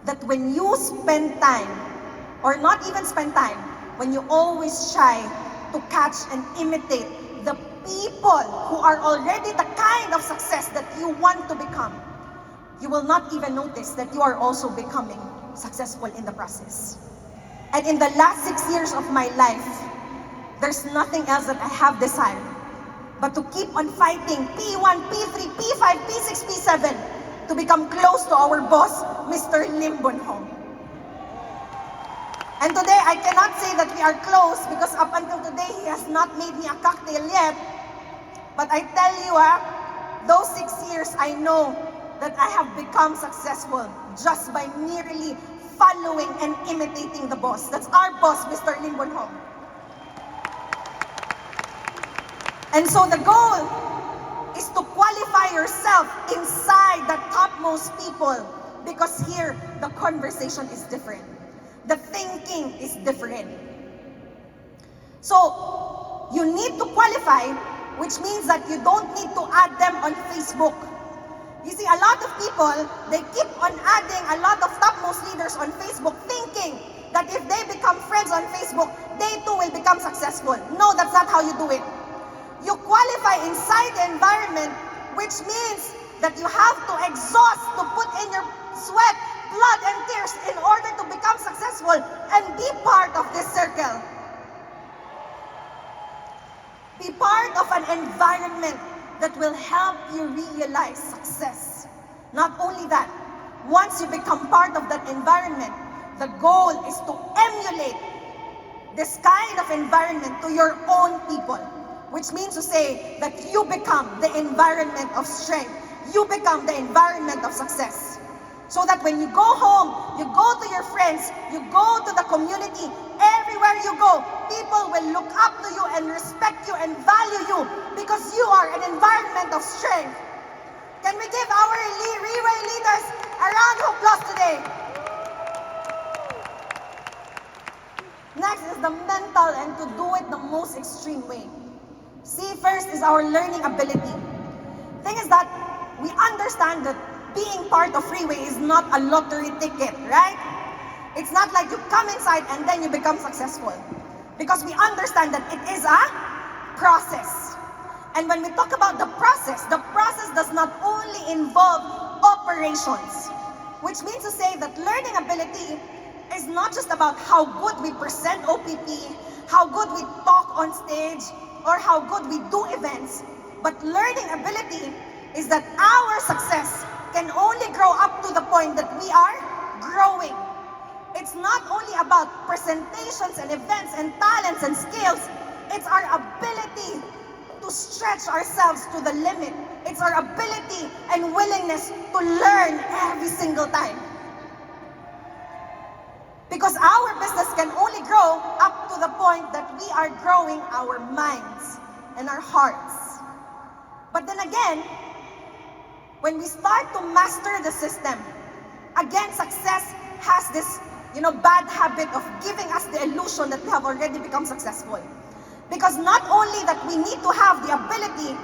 That when you spend time, or not even spend time, when you always try to catch and imitate the people who are already the kind of success that you want to become, you will not even notice that you are also becoming successful in the process. And in the last 6 years of my life, there's nothing else that I have desired but to keep on fighting P1, P3, P5, P6, P7 to become close to our boss, Mr. Lim Boon Hong. And today, I cannot say that we are close because up until today, he has not made me a cocktail yet. But I tell you, those 6 years, I know that I have become successful just by merely following and imitating the boss. That's our boss, Mr. Lim Boon Hong. And so the goal is to qualify yourself inside the topmost people, because here the conversation is different. The thinking is different. So you need to qualify, which means that you don't need to add them on Facebook. You see, a lot of people, they keep on adding a lot of topmost leaders on Facebook, thinking that if they become friends on Facebook, they too will become successful. No, that's not how you do it. You qualify inside the environment, which means that you have to exhaust, to put in your sweat, blood, and tears in order to become successful and be part of this circle. Be part of an environment that will help you realize success. Not only that, once you become part of that environment, the goal is to emulate this kind of environment to your own people. Which means to say that you become the environment of strength. You become the environment of success. So that when you go home, you go to your friends, you go to the community, everywhere you go, people will look up to you and respect you and value you because you are an environment of strength. Can we give our Freeway leaders a round of applause today? Next is the mental, and to do it the most extreme way. See, first is our learning ability. Thing is that we understand that being part of Freeway is not a lottery ticket, right? It's not like you come inside and then you become successful. Because we understand that it is a process. And when we talk about the process does not only involve operations. Which means to say that learning ability is not just about how good we present OPP, how good we talk on stage, or how good we do events, but learning ability is that our success can only grow up to the point that we are growing. It's not only about presentations and events and talents and skills. It's our ability to stretch ourselves to the limit. It's our ability and willingness to learn every single time. Because our business can only grow up to the point that we are growing our minds and our hearts. But then again, when we start to master the system, again, success has this, bad habit of giving us the illusion that we have already become successful. Because not only that we need to have the ability,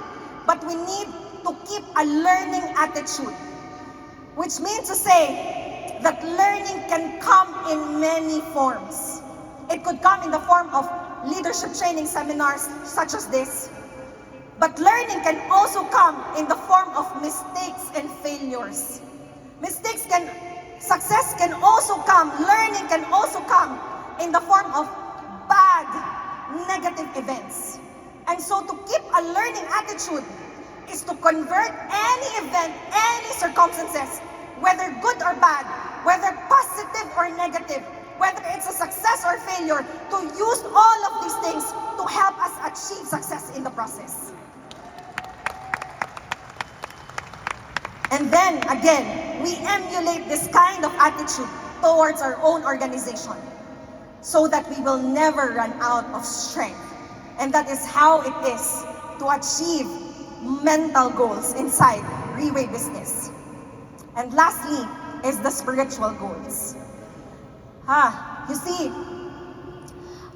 but we need to keep a learning attitude. Which means to say that learning can come in many forms. It could come in the form of leadership training seminars such as this. But learning can also come in the form of mistakes and failures. Success can also come, learning can also come in the form of bad, negative events. And so to keep a learning attitude is to convert any event, any circumstances, whether good or bad, whether positive or negative, whether it's a success or failure, to use all of these things to help us achieve success in the process. And then again, we emulate this kind of attitude towards our own organization so that we will never run out of strength. And that is how it is to achieve mental goals inside Reway Business. And lastly is the spiritual goals. You see,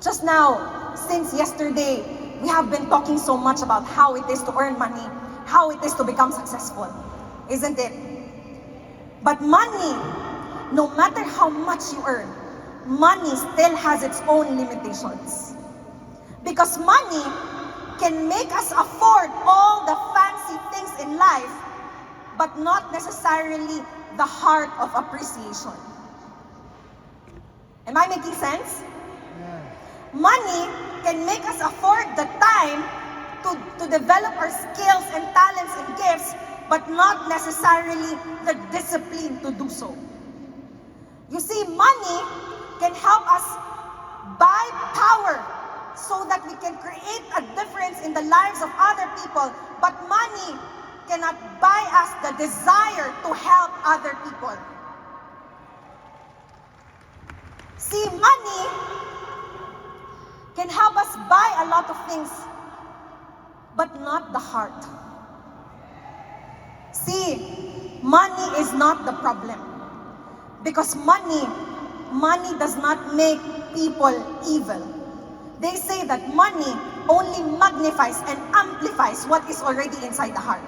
just now, since yesterday, we have been talking so much about how it is to earn money, how it is to become successful, isn't it? But money, no matter how much you earn, money still has its own limitations. Because money can make us afford all the fancy things in life, but not necessarily the heart of appreciation. Am I making sense? Money can make us afford the time to develop our skills and talents and gifts, but not necessarily the discipline to do so. You see, money can help us buy power so that we can create a difference in the lives of other people, but money cannot buy us the desire to help other people. See, money can help us buy a lot of things, but not the heart. See, money is not the problem. Because money does not make people evil. They say that money only magnifies and amplifies what is already inside the heart.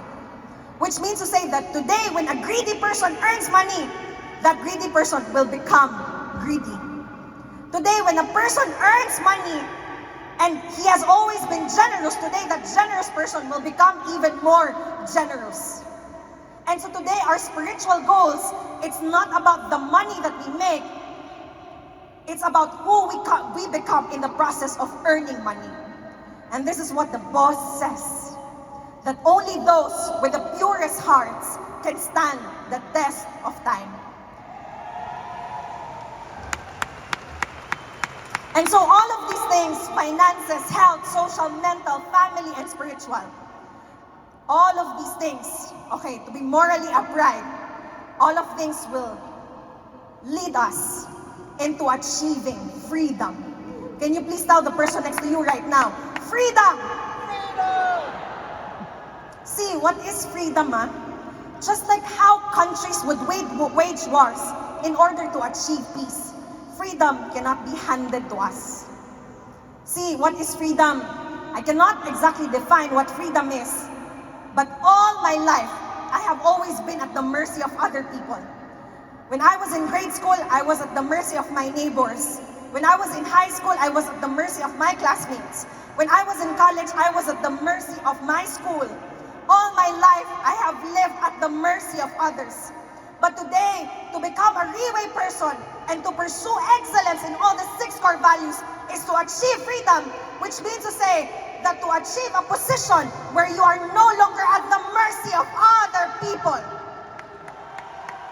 Which means to say that today, when a greedy person earns money, that greedy person will become greedy. Today, when a person earns money and he has always been generous, today that generous person will become even more generous. And so today, our spiritual goals, it's not about the money that we make, it's about who we become in the process of earning money. And this is what the boss says, that only those with the purest hearts can stand the test of time. And so all of these things, finances, health, social, mental, family, and spiritual, all of these things, to be morally upright, all of things will lead us into achieving freedom. Can you please tell the person next to you right now, freedom! See, what is freedom? Just like how countries would wage wars in order to achieve peace, freedom cannot be handed to us. See, what is freedom? I cannot exactly define what freedom is, but all my life, I have always been at the mercy of other people. When I was in grade school, I was at the mercy of my neighbors. When I was in high school, I was at the mercy of my classmates. When I was in college, I was at the mercy of my school. All my life, I have lived at the mercy of others. But today, to become a Reway person and to pursue excellence in all the 6 core values is to achieve freedom, which means to say, that to achieve a position where you are no longer at the mercy of other people.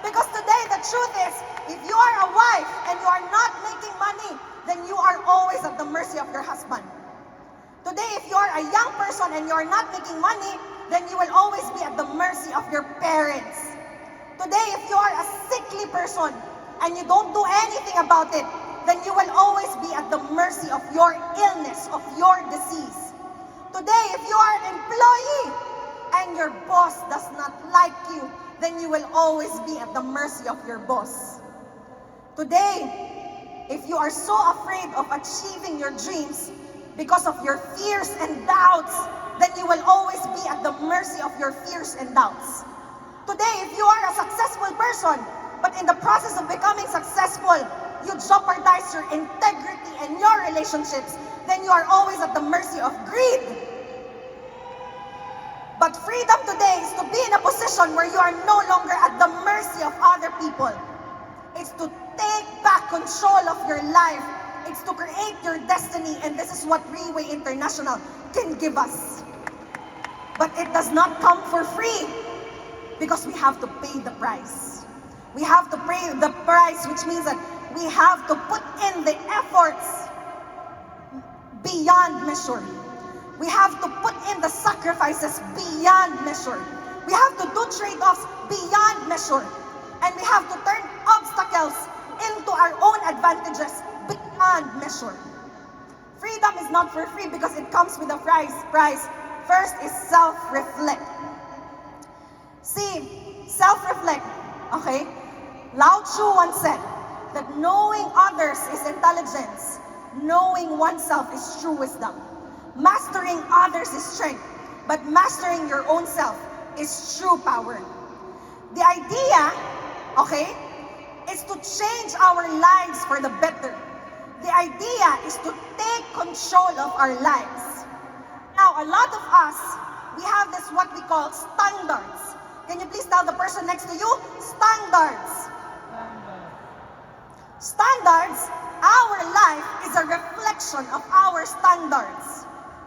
Because today, the truth is, if you are a wife and you are not making money, then you are always at the mercy of your husband. Today, if you are a young person and you are not making money, then you will always be at the mercy of your parents. Today, if you are a sickly person and you don't do anything about it, then you will always be at the mercy of your illness, of your disease. Today, if you are an employee and your boss does not like you, then you will always be at the mercy of your boss. Today, if you are so afraid of achieving your dreams because of your fears and doubts, then you will always be at the mercy of your fears and doubts. Today, if you are a successful person, but in the process of becoming successful, you jeopardize your integrity and your relationships, then you are always at the mercy of greed. But freedom today is to be in a position where you are no longer at the mercy of other people. It's to take back control of your life. It's to create your destiny, and this is what Freeway International can give us. But it does not come for free because we have to pay the price. We have to pay the price, which means that we have to put in the efforts beyond measure. We have to put in the sacrifices beyond measure. We have to do trade-offs beyond measure. And we have to turn obstacles into our own advantages beyond measure. Freedom is not for free because it comes with a price. First is self-reflect. See, self-reflect, okay? Lao Tzu once said that knowing others is intelligence, knowing oneself is true wisdom. Mastering others is strength, but mastering your own self is true power. The idea, okay, is to change our lives for the better. The idea is to take control of our lives. Now, a lot of us, we have this what we call standards. Can you please tell the person next to you? Standards. Standards, our life is a reflection of our standards.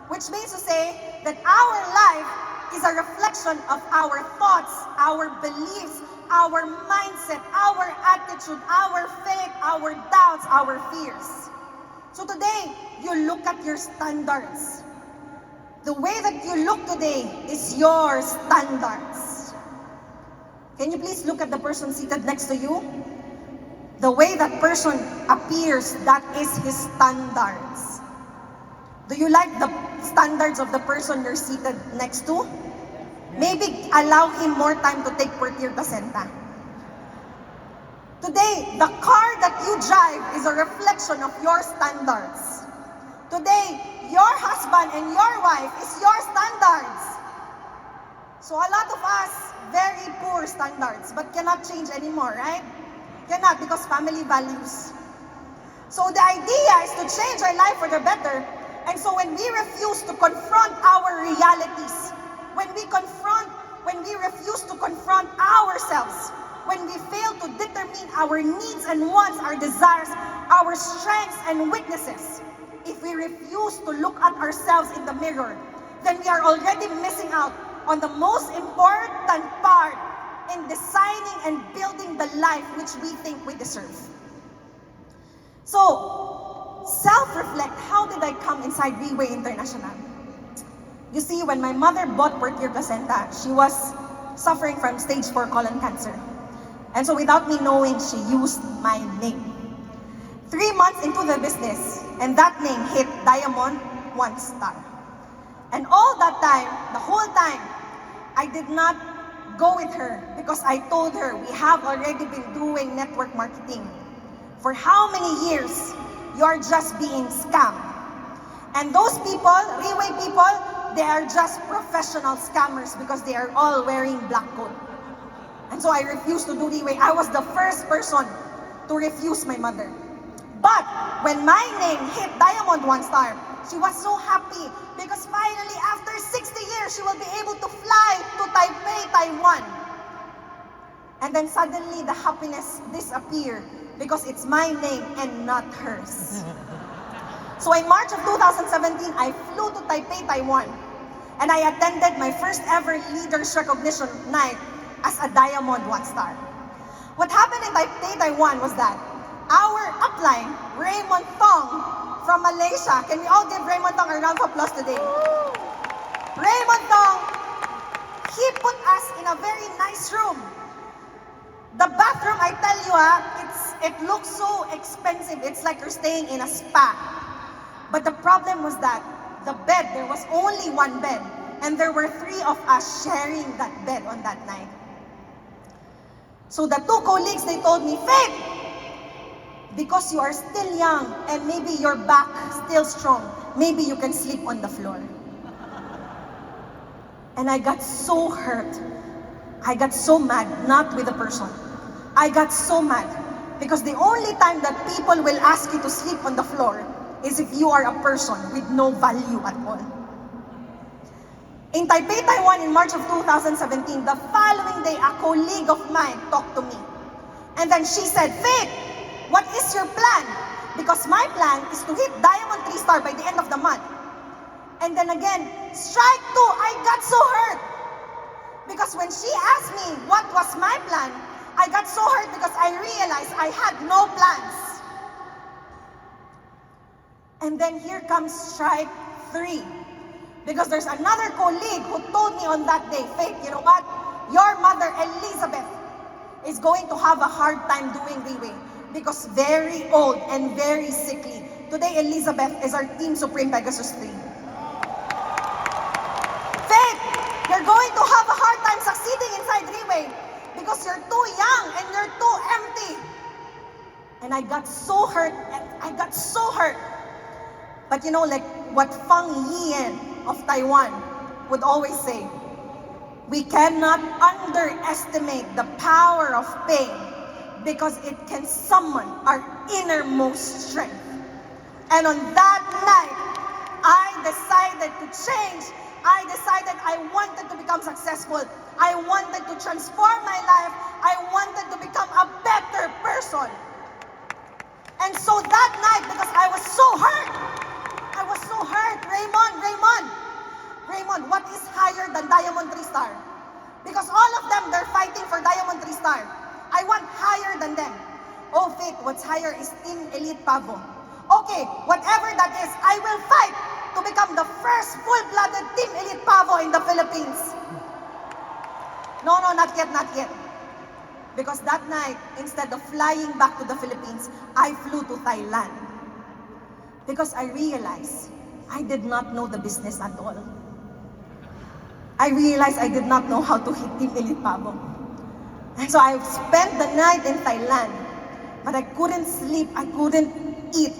Which means to say that our life is a reflection of our thoughts, our beliefs, our mindset, our attitude, our faith, our doubts, our fears. So today, you look at your standards. The way that you look today is your standards. Can you please look at the person seated next to you? The way that person appears, that is his standards. Do you like the standards of the person you're seated next to? Maybe allow him more time to take Portier Placenta. Today, the car that you drive is a reflection of your standards. Today, your husband and your wife is your standards. So a lot of us, very poor standards, but cannot change anymore, right? Cannot, because family values. So the idea is to change our life for the better. And so when we refuse to confront our realities, when we refuse to confront ourselves, when we fail to determine our needs and wants, our desires, our strengths and weaknesses, if we refuse to look at ourselves in the mirror, then we are already missing out on the most important part in designing and building the life which we think we deserve. So, self-reflect, how did I come inside Freeway International? You see, when my mother bought Portier Placenta, she was suffering from stage 4 colon cancer. And so without me knowing, she used my name. 3 months into the business, and that name hit Diamond 1 star. And all that time, the whole time, I did not go with her because I told her we have already been doing network marketing. For how many years? You're just being scammed. And those people, Freeway people, they are just professional scammers because they are all wearing black coat. And so I refused to do Freeway. I was the first person to refuse my mother. But when my name hit Diamond 1 star, she was so happy because finally, after 60 years, she will be able to fly to Taipei, Taiwan. And then suddenly, the happiness disappeared because it's my name and not hers. So in March of 2017, I flew to Taipei, Taiwan, and I attended my first ever Leaders Recognition Night as a Diamond 1-star. What happened in Taipei, Taiwan was that our upline, Raymond Tong from Malaysia, can we all give Raymond Tong a round of applause today? Raymond Tong, he put us in a very nice room. The bathroom, I tell you, it looks so expensive. It's like you're staying in a spa. But the problem was that the bed, there was only one bed, and there were 3 of us sharing that bed on that night. So the 2 colleagues, they told me, Faith, because you are still young and maybe your back still strong, maybe you can sleep on the floor. And I got so hurt. I got so mad, not with the person. I got so mad because the only time that people will ask you to sleep on the floor is if you are a person with no value at all. In Taipei, Taiwan, in March of 2017, the following day, a colleague of mine talked to me. And then she said, Faith, what is your plan? Because my plan is to hit Diamond 3-star by the end of the month. And then again, strike 2, I got so hurt. Because when she asked me what was my plan, I got so hurt because I realized I had no plans. And then here comes strike 3. Because there's another colleague who told me on that day, Faith, you know what? Your mother, Elizabeth, is going to have a hard time doing relay because very old and very sickly. Today, Elizabeth is our Team Supreme Pegasus 3. Faith, you're going to have a hard time succeeding inside relay because you're too young and you're too empty. And I got so hurt, But you know, like what Fang Yian of Taiwan would always say, we cannot underestimate the power of pain because it can summon our innermost strength. And on that night, I decided to change. I decided I wanted to become successful. I wanted to transform my life. I wanted to become a better person. And so that night, because I was so hurt, Raymond, what is higher than Diamond 3-star? Because all of them, they're fighting for Diamond 3-star. I want higher than them. Oh, Faith, what's higher is Team Elite Pavo. Okay, whatever that is, I will fight to become the first full-blooded Team Elite Pavo in the Philippines. No, not yet. Because that night, instead of flying back to the Philippines, I flew to Thailand. Because I realized I did not know the business at all. I realized I did not know how to hit Team Elite Pavo. And so I spent the night in Thailand, but I couldn't sleep, I couldn't eat.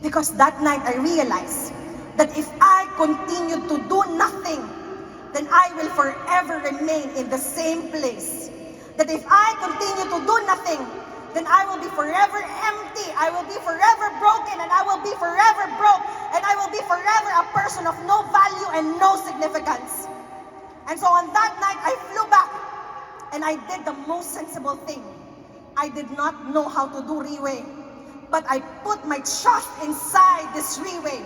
Because that night I realized that if I continue to do nothing, then I will forever remain in the same place. That if I continue to do nothing, then I will be forever empty. I will be forever broken, and I will be forever broke, and I will be forever a person of no value and no significance. And so on that night, I flew back, and I did the most sensible thing. I did not know how to do relay, but I put my trust inside this relay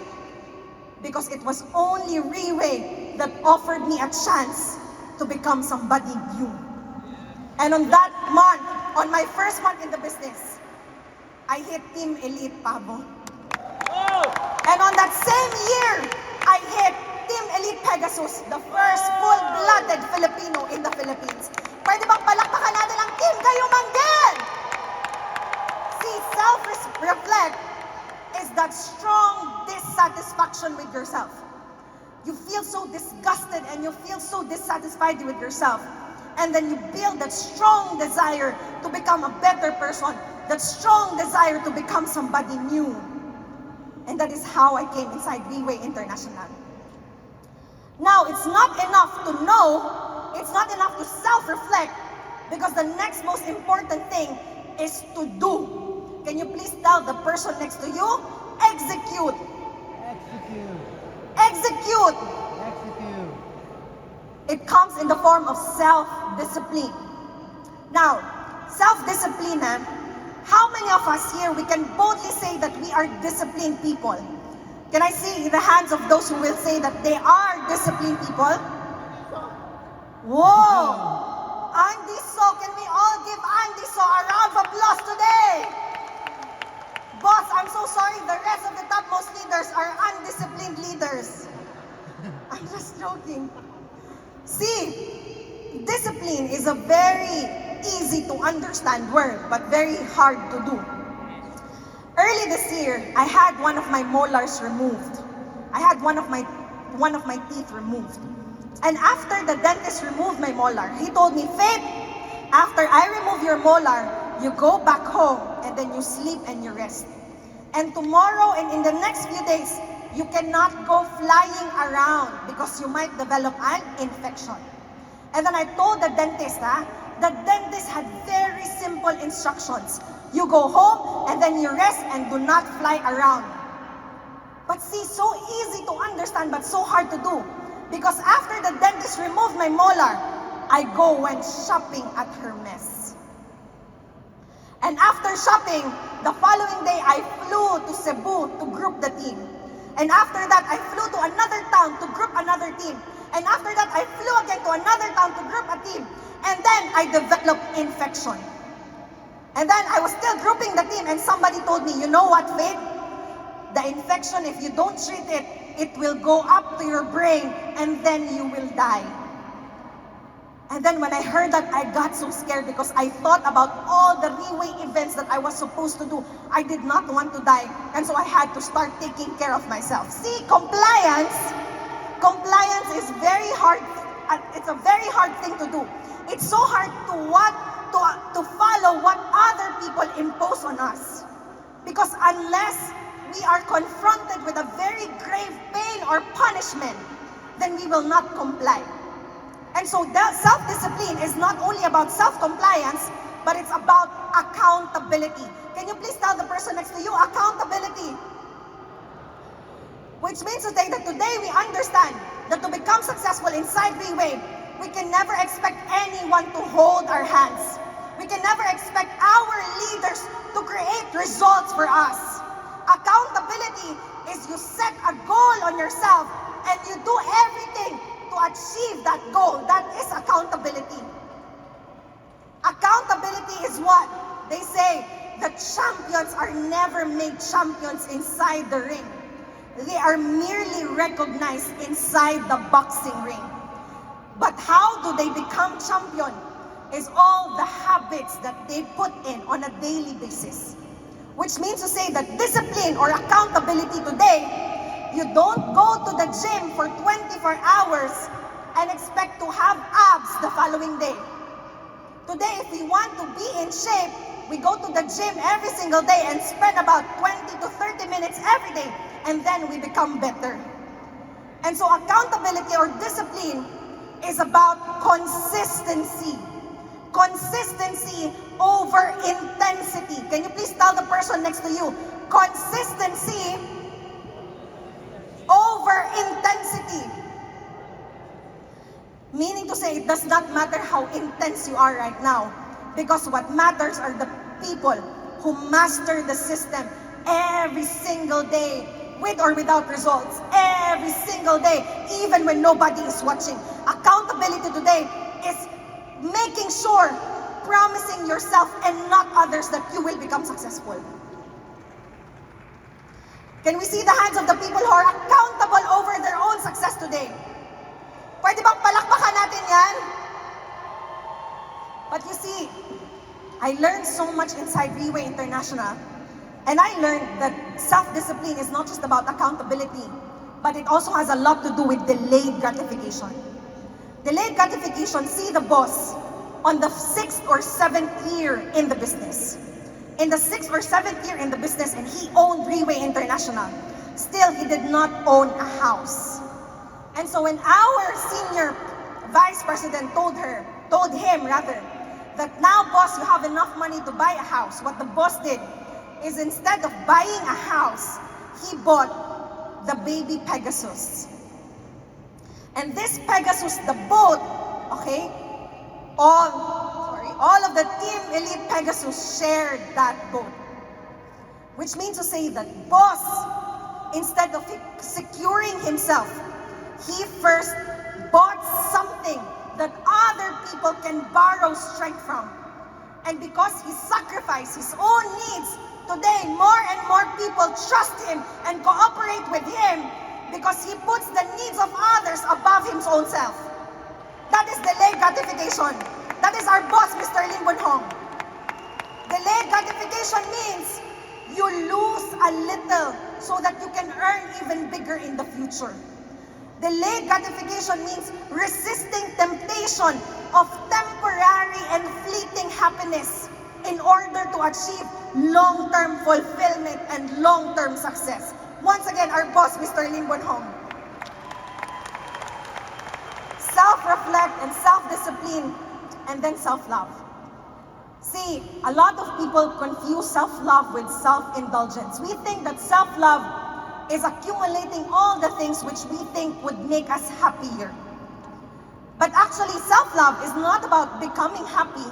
because it was only relay that offered me a chance to become somebody new. And on that month, on my first month in the business, I hit Team Elite Pavo. And on that same year, I hit Team Elite Pegasus, the first full-blooded Filipino in the Philippines. Pwede bang palakpakan natin ang Team Gayumanggil? See, self-reflect is that strong dissatisfaction with yourself. You feel so disgusted and you feel so dissatisfied with yourself. And then you build that strong desire to become a better person, that strong desire to become somebody new. And that is how I came inside Relay International. Now, it's not enough to know, it's not enough to self-reflect, because the next most important thing is to do. Can you please tell the person next to you? Execute. Execute. It comes in the form of self-discipline. Now, self-discipline, how many of us here, we can boldly say that we are disciplined people? Can I see the hands of those who will say that they are disciplined people? Whoa! Andy So, can we all give Andy So a round of applause today? Boss, I'm so sorry, the rest of the topmost leaders are undisciplined leaders. I'm just joking. See, discipline is a very easy to understand word, but very hard to do. Early this year, I had one of my molars removed. I had one of my teeth removed. And after the dentist removed my molar, he told me, Faith, after I remove your molar, you go back home and then you sleep and you rest. And tomorrow and in the next few days, you cannot go flying around because you might develop an infection. And then I told the dentist had very simple instructions. You go home and then you rest and do not fly around. But see, so easy to understand but so hard to do. Because after the dentist removed my molar, I went shopping at Hermes. And after shopping, the following day I flew to Cebu to group the team. And after that, I flew to another town to group another team. And after that, I flew again to another town to group a team. And then I developed infection. And then I was still grouping the team and somebody told me, you know what, Faith? The infection, if you don't treat it, it will go up to your brain and then you will die. And then when I heard that, I got so scared because I thought about all the Riway events that I was supposed to do. I did not want to die. And so I had to start taking care of myself. See, compliance is very hard. It's a very hard thing to do. It's so hard to follow what other people impose on us. Because unless we are confronted with a very grave pain or punishment, then we will not comply. And so self-discipline is not only about self-compliance, but it's about accountability. Can you please tell the person next to you, accountability? Which means to say that today we understand that to become successful inside Riway, we can never expect anyone to hold our hands. We can never expect our leaders to create results for us. Accountability is you set a goal on yourself and you do everything to achieve that goal. That is accountability. Accountability is what? They say that champions are never made champions inside the ring. They are merely recognized inside the boxing ring. But how do they become champion? Is all the habits that they put in on a daily basis. Which means to say that discipline or accountability today, you don't go to the gym for 24 hours and expect to have abs the following day. Today, if we want to be in shape, we go to the gym every single day and spend about 20 to 30 minutes every day, and then we become better. And so accountability or discipline is about consistency. Consistency over intensity. Can you please tell the person next to you, consistency over intensity. Meaning to say, it does not matter how intense you are right now, because what matters are the people who master the system every single day, with or without results, every single day, even when nobody is watching. Accountability today is making sure, promising yourself and not others that you will become successful. Can we see the hands of the people who are accountable over their own success today? Pwede bang palakpakan natin yan? But you see, I learned so much inside Riway International. And I learned that self-discipline is not just about accountability, but it also has a lot to do with delayed gratification. Delayed gratification, see the boss on the 6th or 7th year in the business. In the 6th or 7th year in the business, and he owned Riway International. Still, he did not own a house. And so when our senior vice president told him that now, boss, you have enough money to buy a house, what the boss did is instead of buying a house, he bought the baby Pegasus. And this Pegasus, the boat, okay, all of the Team Elite Pegasus shared that boat. Which means to say that boss instead of securing himself, he first bought something that other people can borrow strength from. And because he sacrificed his own needs, today more and more people trust him and cooperate with him because he puts the needs of others above his own self. That is delayed gratification. That is our boss, Mr. Lim Boon Hong. Delayed gratification means you lose a little so that you can earn even bigger in the future. Delayed gratification means resisting temptation of temporary and fleeting happiness in order to achieve long-term fulfillment and long-term success. Once again, our boss, Mr. Lim Boon Hong. Self-reflect and self-discipline, and then self-love. See, a lot of people confuse self-love with self-indulgence. We think that self-love is accumulating all the things which we think would make us happier. But actually, self-love is not about becoming happy.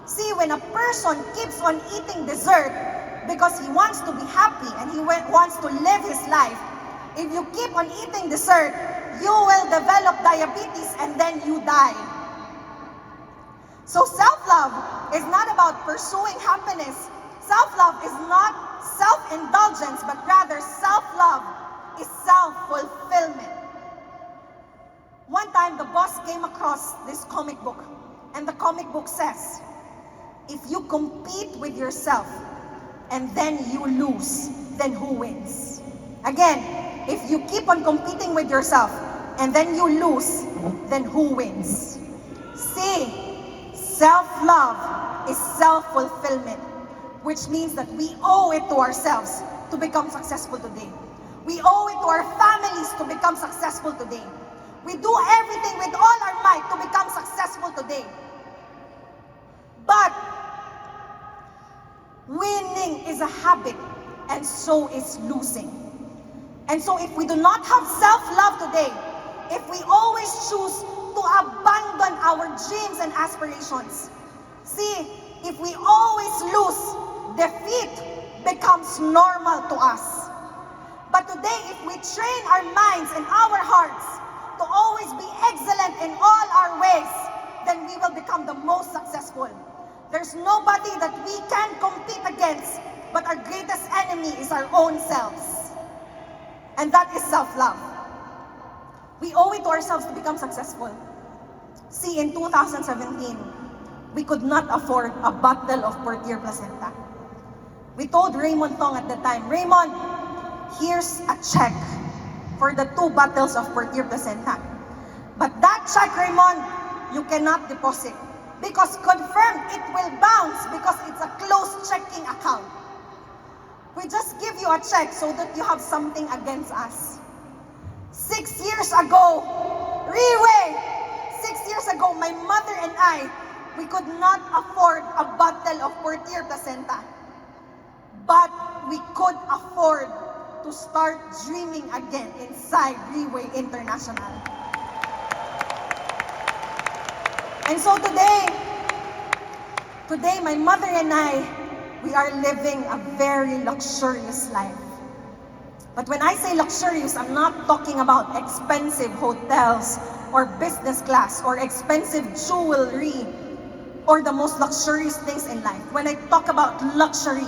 See, when a person keeps on eating dessert because he wants to be happy and he wants to live his life, if you keep on eating dessert, you will develop diabetes and then you die. So self-love is not about pursuing happiness. Self-love is not self-indulgence, but rather self-love is self-fulfillment. One time, the boss came across this comic book, and the comic book says, if you compete with yourself and then you lose, then who wins? Again, if you keep on competing with yourself and then you lose, then who wins? See, self-love is self-fulfillment, which means that we owe it to ourselves to become successful today. We owe it to our families to become successful today. We do everything with all our might to become successful today. But winning is a habit, and so is losing. And so if we do not have self-love today, if we always choose to abandon our dreams and aspirations, see, if we always lose, defeat becomes normal to us. But today, if we train our minds and our hearts to always be excellent in all our ways, then we will become the most successful. There's nobody that we can compete against, but our greatest enemy is our own selves. And that is self-love. We owe it to ourselves to become successful. See, in 2017, we could not afford a bottle of Portier Placenta. We told Raymond Tong at the time, Raymond, here's a check for the 2 bottles of Portier Placenta. But that check, Raymond, you cannot deposit. Because confirmed, it will bounce because it's a closed checking account. We just give you a check so that you have something against us. 6 years ago, Riway, 6 years ago, my mother and I, we could not afford a bottle of Portier Placenta. But we could afford to start dreaming again inside Riway International. And so today, my mother and I, we are living a very luxurious life. But when I say luxurious, I'm not talking about expensive hotels or business class or expensive jewelry or the most luxurious things in life. When I talk about luxury,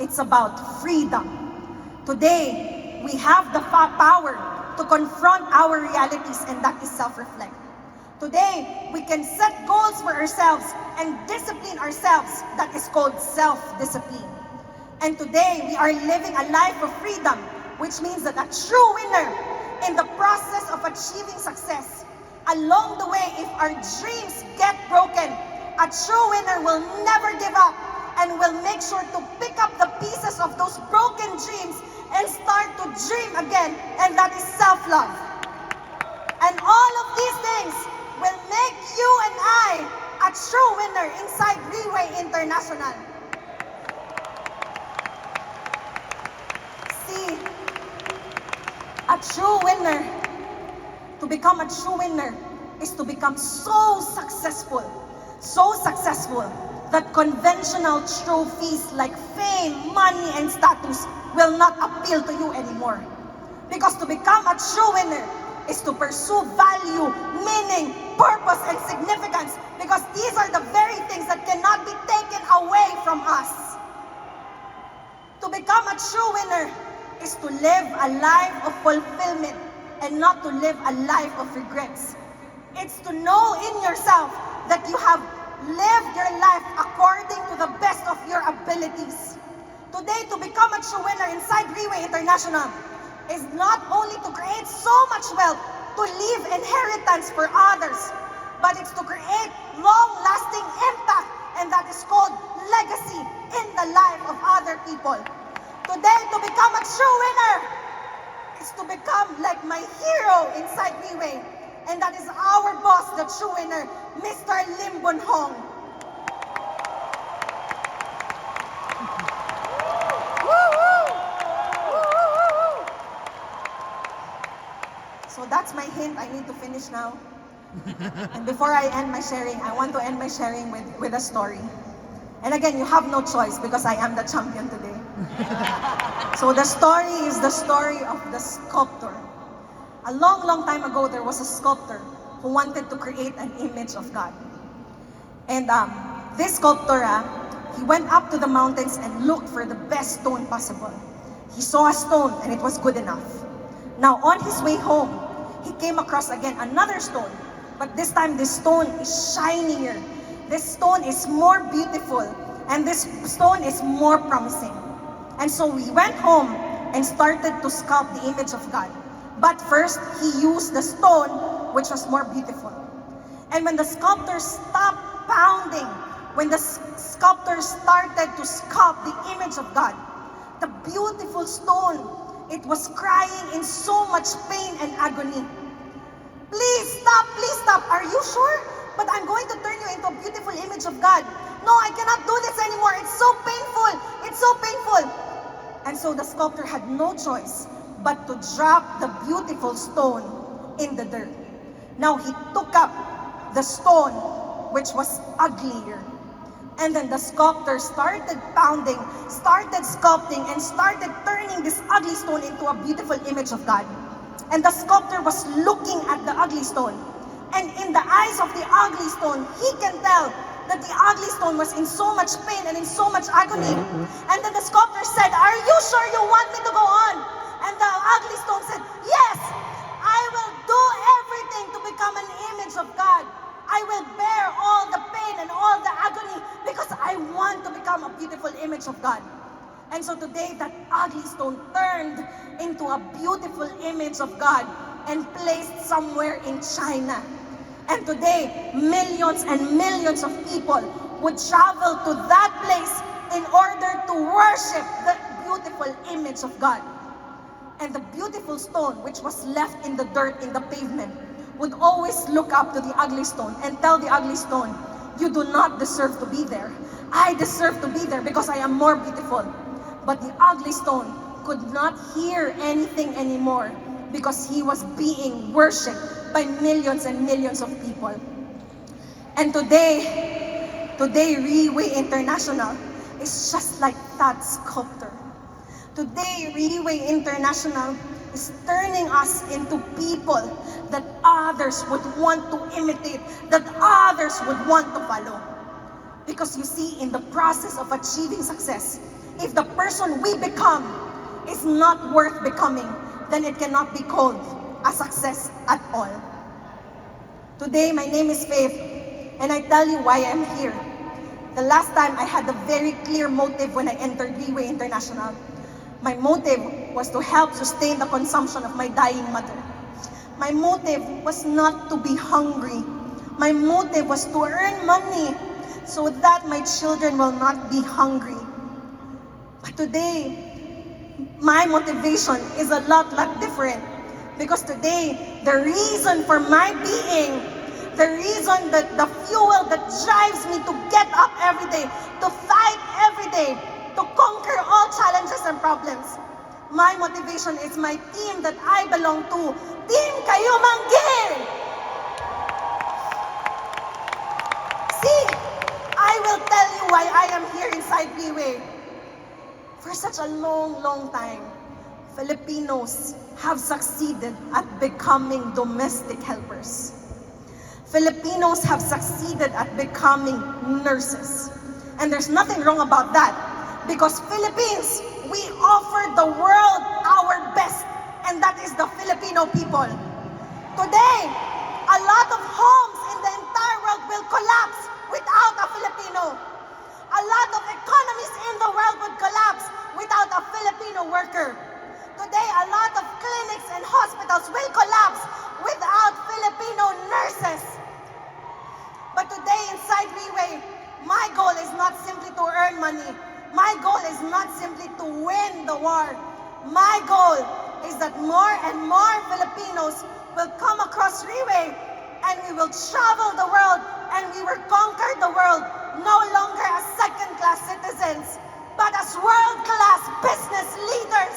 it's about freedom. Today, we have the power to confront our realities, and that is self-reflect. Today, we can set goals for ourselves and discipline ourselves. That is called self-discipline. And today, we are living a life of freedom, which means that a true winner in the process of achieving success, along the way, if our dreams get broken, a true winner will never give up and will make sure to pick up the pieces of those broken dreams and start to dream again, and that is self-love. And all of these things will make you and I a true winner inside Riway International. See, a true winner, to become a true winner is to become so successful that conventional trophies like fame, money, and status will not appeal to you anymore. Because to become a true winner is to pursue value, meaning, purpose, and significance. Because these are the very things that cannot be taken away from us. To become a true winner is to live a life of fulfillment and not to live a life of regrets. It's to know in yourself that you have lived your life according to the best of your abilities. Today, to become a true winner inside Freeway International is not only to create so much wealth, to leave inheritance for others, but it's to create long-lasting impact, and that is called legacy in the life of other people. Today, to become a true winner is to become like my hero inside Freeway, and that is our boss, the true winner, Mr. Lim Bun Hong. So that's my hint. I need to finish now. And before I end my sharing, I want to end my sharing with a story. And again, you have no choice because I am the champion today. So the story is the story of the sculptor. A long, long time ago, there was a sculptor who wanted to create an image of God. And this sculptor, he went up to the mountains and looked for the best stone possible. He saw a stone and it was good enough. Now on his way home, he came across again another stone. But this time, this stone is shinier. This stone is more beautiful. And this stone is more promising. And so he went home and started to sculpt the image of God. But first, he used the stone, which was more beautiful. And when the sculptor stopped pounding, when the sculptor started to sculpt the image of God, the beautiful stone, it was crying in so much pain and agony. Please stop, are you sure? But I'm going to turn you into a beautiful image of God. No, I cannot do this anymore. It's so painful. It's so painful. And so the sculptor had no choice but to drop the beautiful stone in the dirt. Now he took up the stone, which was uglier. And then the sculptor started pounding, started sculpting, and started turning this ugly stone into a beautiful image of God. And the sculptor was looking at the ugly stone. And in the eyes of the ugly stone, he can tell that the ugly stone was in so much pain and in so much agony. And then the sculptor said, "Are you sure you want me to go on?" And the ugly stone said, "Yes, I will do everything to become an image of God. I will bear all the pain and all the agony because I want to become a beautiful image of God." And so today, that ugly stone turned into a beautiful image of God and placed somewhere in China. And today, millions and millions of people would travel to that place in order to worship the beautiful image of God. And the beautiful stone, which was left in the dirt, in the pavement, would always look up to the ugly stone and tell the ugly stone, "You do not deserve to be there. I deserve to be there because I am more beautiful." But the ugly stone could not hear anything anymore because he was being worshipped by millions and millions of people. And today Freeway International is just like that sculptor. Today, Freeway International is turning us into people that others would want to imitate, that others would want to follow. Because you see, in the process of achieving success, if the person we become is not worth becoming, then it cannot be called a success at all. Today, my name is Faith, and I tell you why I'm here. The last time I had a very clear motive when I entered Freeway International. My motive was to help sustain the consumption of my dying mother. My motive was not to be hungry. My motive was to earn money so that my children will not be hungry. But today, my motivation is a lot different. Because today, the reason for my being, the reason that the fuel that drives me to get up every day, to fight every day, to conquer all challenges and problems, my motivation is my team that I belong to, Team Kayo Manggil! See, I will tell you why I am here inside Freeway. for such a long time, Filipinos have succeeded at becoming domestic helpers. Filipinos have succeeded at becoming nurses. And there's nothing wrong about that, because Philippines, we offer the world our best, and that is the Filipino people. Today, a lot of homes in the entire world will collapse without a Filipino. A lot of economies in the world would collapse without a Filipino worker. Today, a lot of clinics and hospitals will collapse without Filipino nurses. But today, inside Riway, my goal is not simply to earn money. My goal is not simply to win the war. My goal is that more and more Filipinos will come across Riway, and we will travel the world, and we will conquer the world, no longer as second-class citizens, but as world-class business leaders.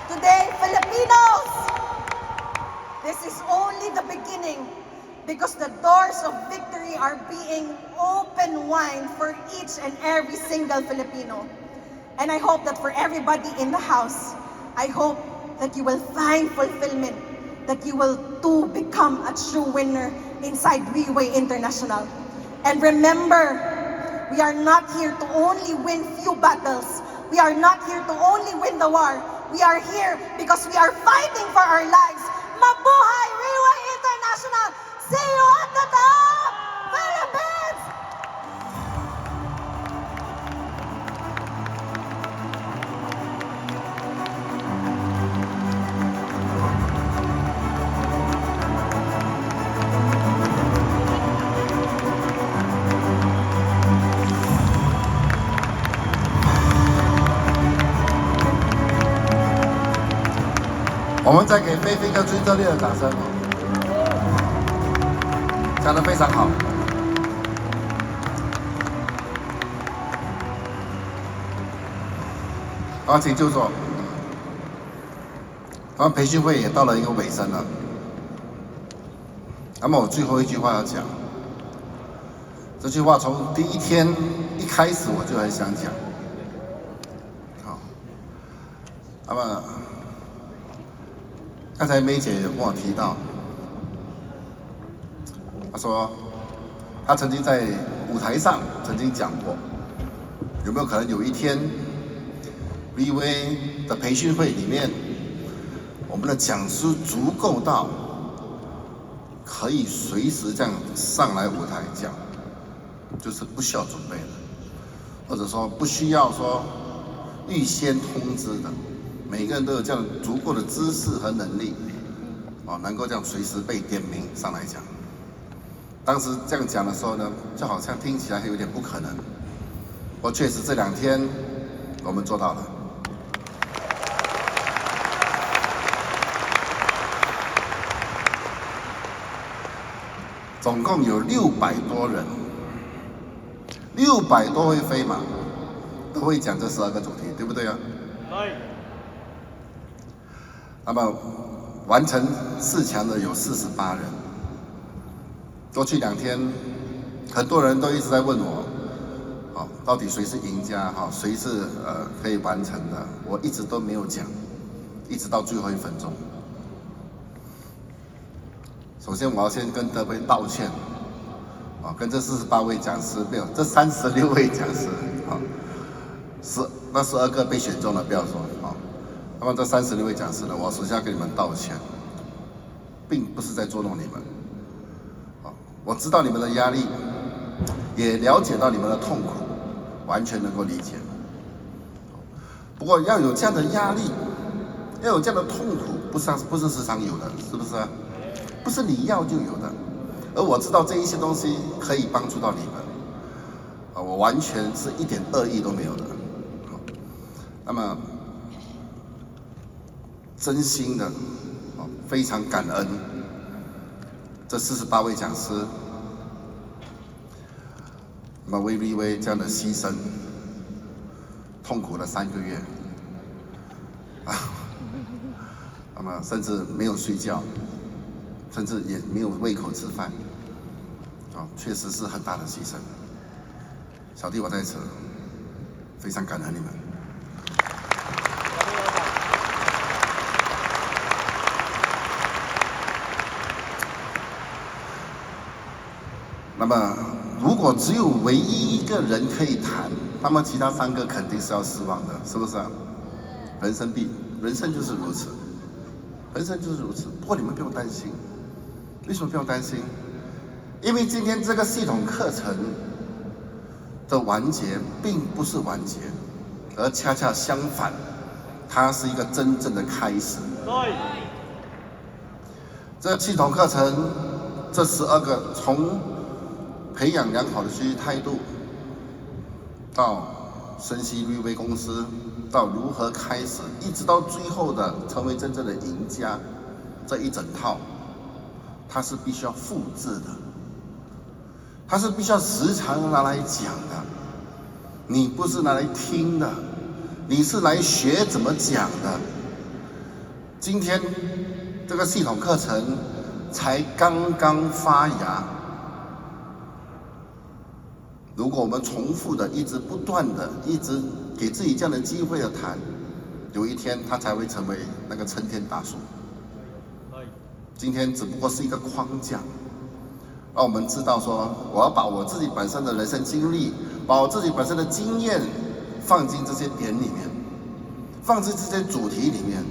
Today, Filipinos, this is only the beginning, because the doors of victory are being open wide for each and every single Filipino. And I hope that for everybody in the house, I hope that you will find fulfillment, that you will too become a true winner inside Riway International. And remember, we are not here to only win few battles. We are not here to only win the war. We are here because we are fighting for our lives. Mabuhay Riway International! See you at the top, Philippines!我们再给菲菲一个最热烈的掌声，讲得非常好。好，请就坐。然后培训会也到了一个尾声了。那么我最后一句话要讲，这句话从第一天一开始我就很想讲。好，那么。刚才梅姐跟我提到，她说她曾经在舞台上曾经讲过，有没有可能有一天 VV 的培训会里面，我们的讲师足够到可以随时这样上来舞台讲，就是不需要准备的，或者说不需要说预先通知的。每个人都有这样足够的知识和能力，能够这样随时被点名上来讲。当时这样讲的时候呢，就好像听起来还有点不可能。不过确实这2天我们做到了。总共有600多人，600多位飞马都会讲这12个主题，对不对啊？对。那么完成4强的有48人。过去2天，很多人都一直在问我，到底谁是赢家？谁是可以完成的？我一直都没有讲，一直到最后1分钟。首先，我要先跟德威道歉，跟这48位讲师没有，这36位讲师，那12个被选中了，不要说，那么这36位讲师呢，我首先要跟你们道歉，并不是在捉弄你们，我知道你们的压力，也了解到你们的痛苦，完全能够理解。不过要有这样的压力，要有这样的痛苦，不是时常有的，是不是啊？不是你要就有的。而我知道这一些东西可以帮助到你们，我完全是一点恶意都没有的。那么。真心的，非常感恩这48位讲师，那么为 VV 这样的牺牲，痛苦了3个月，那么甚至没有睡觉，甚至也没有胃口吃饭，好，确实是很大的牺牲。小弟我在此非常感恩你们。那么，如果只有唯一一个人可以谈，那么其他3个肯定是要失望的，是不是啊？人生就是如此，人生就是如此。不过你们不用担心，为什么不用担心？因为今天这个系统课程的完结并不是完结，而恰恰相反，它是一个真正的开始。对。这系统课程，这12个从培养良好的学习态度，到深悉律威公司，到如何开始，一直到最后的成为真正的赢家，这一整套，它是必须要复制的，它是必须要时常拿来讲的。你不是拿来听的，你是来学怎么讲的。今天这个系统课程才刚刚发芽。如果我们重复的、一直不断的、一直给自己这样的机会的谈，有一天它才会成为那个参天大树。今天只不过是一个框架，让我们知道说，我要把我自己本身的人生经历，把我自己本身的经验放进这些点里面，放进这些主题里面，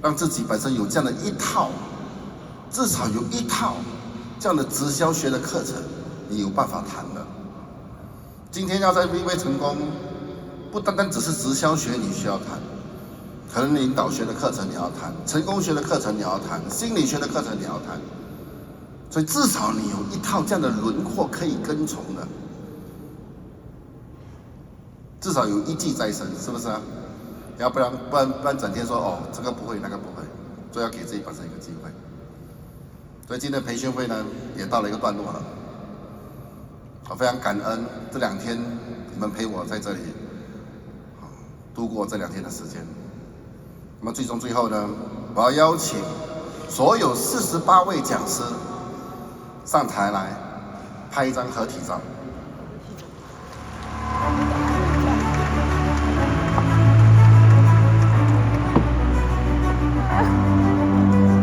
让自己本身有这样的一套，至少有一套这样的直销学的课程，你有办法谈的。今天要在微微成功，不单单只是直销学你需要谈，可能领导学的课程你要谈，成功学的课程你要谈，心理学的课程你要谈，所以至少你有一套这样的轮廓可以跟从的，至少有一技在身，是不是啊？要不然整天说哦这个不会那个不会，所以要给自己本身一个机会。所以今天的培训会呢也到了一个段落了。我非常感恩这2天你们陪我在这里度过这2天的时间。那么最后呢，我要邀请所有48位讲师上台来拍一张合体照。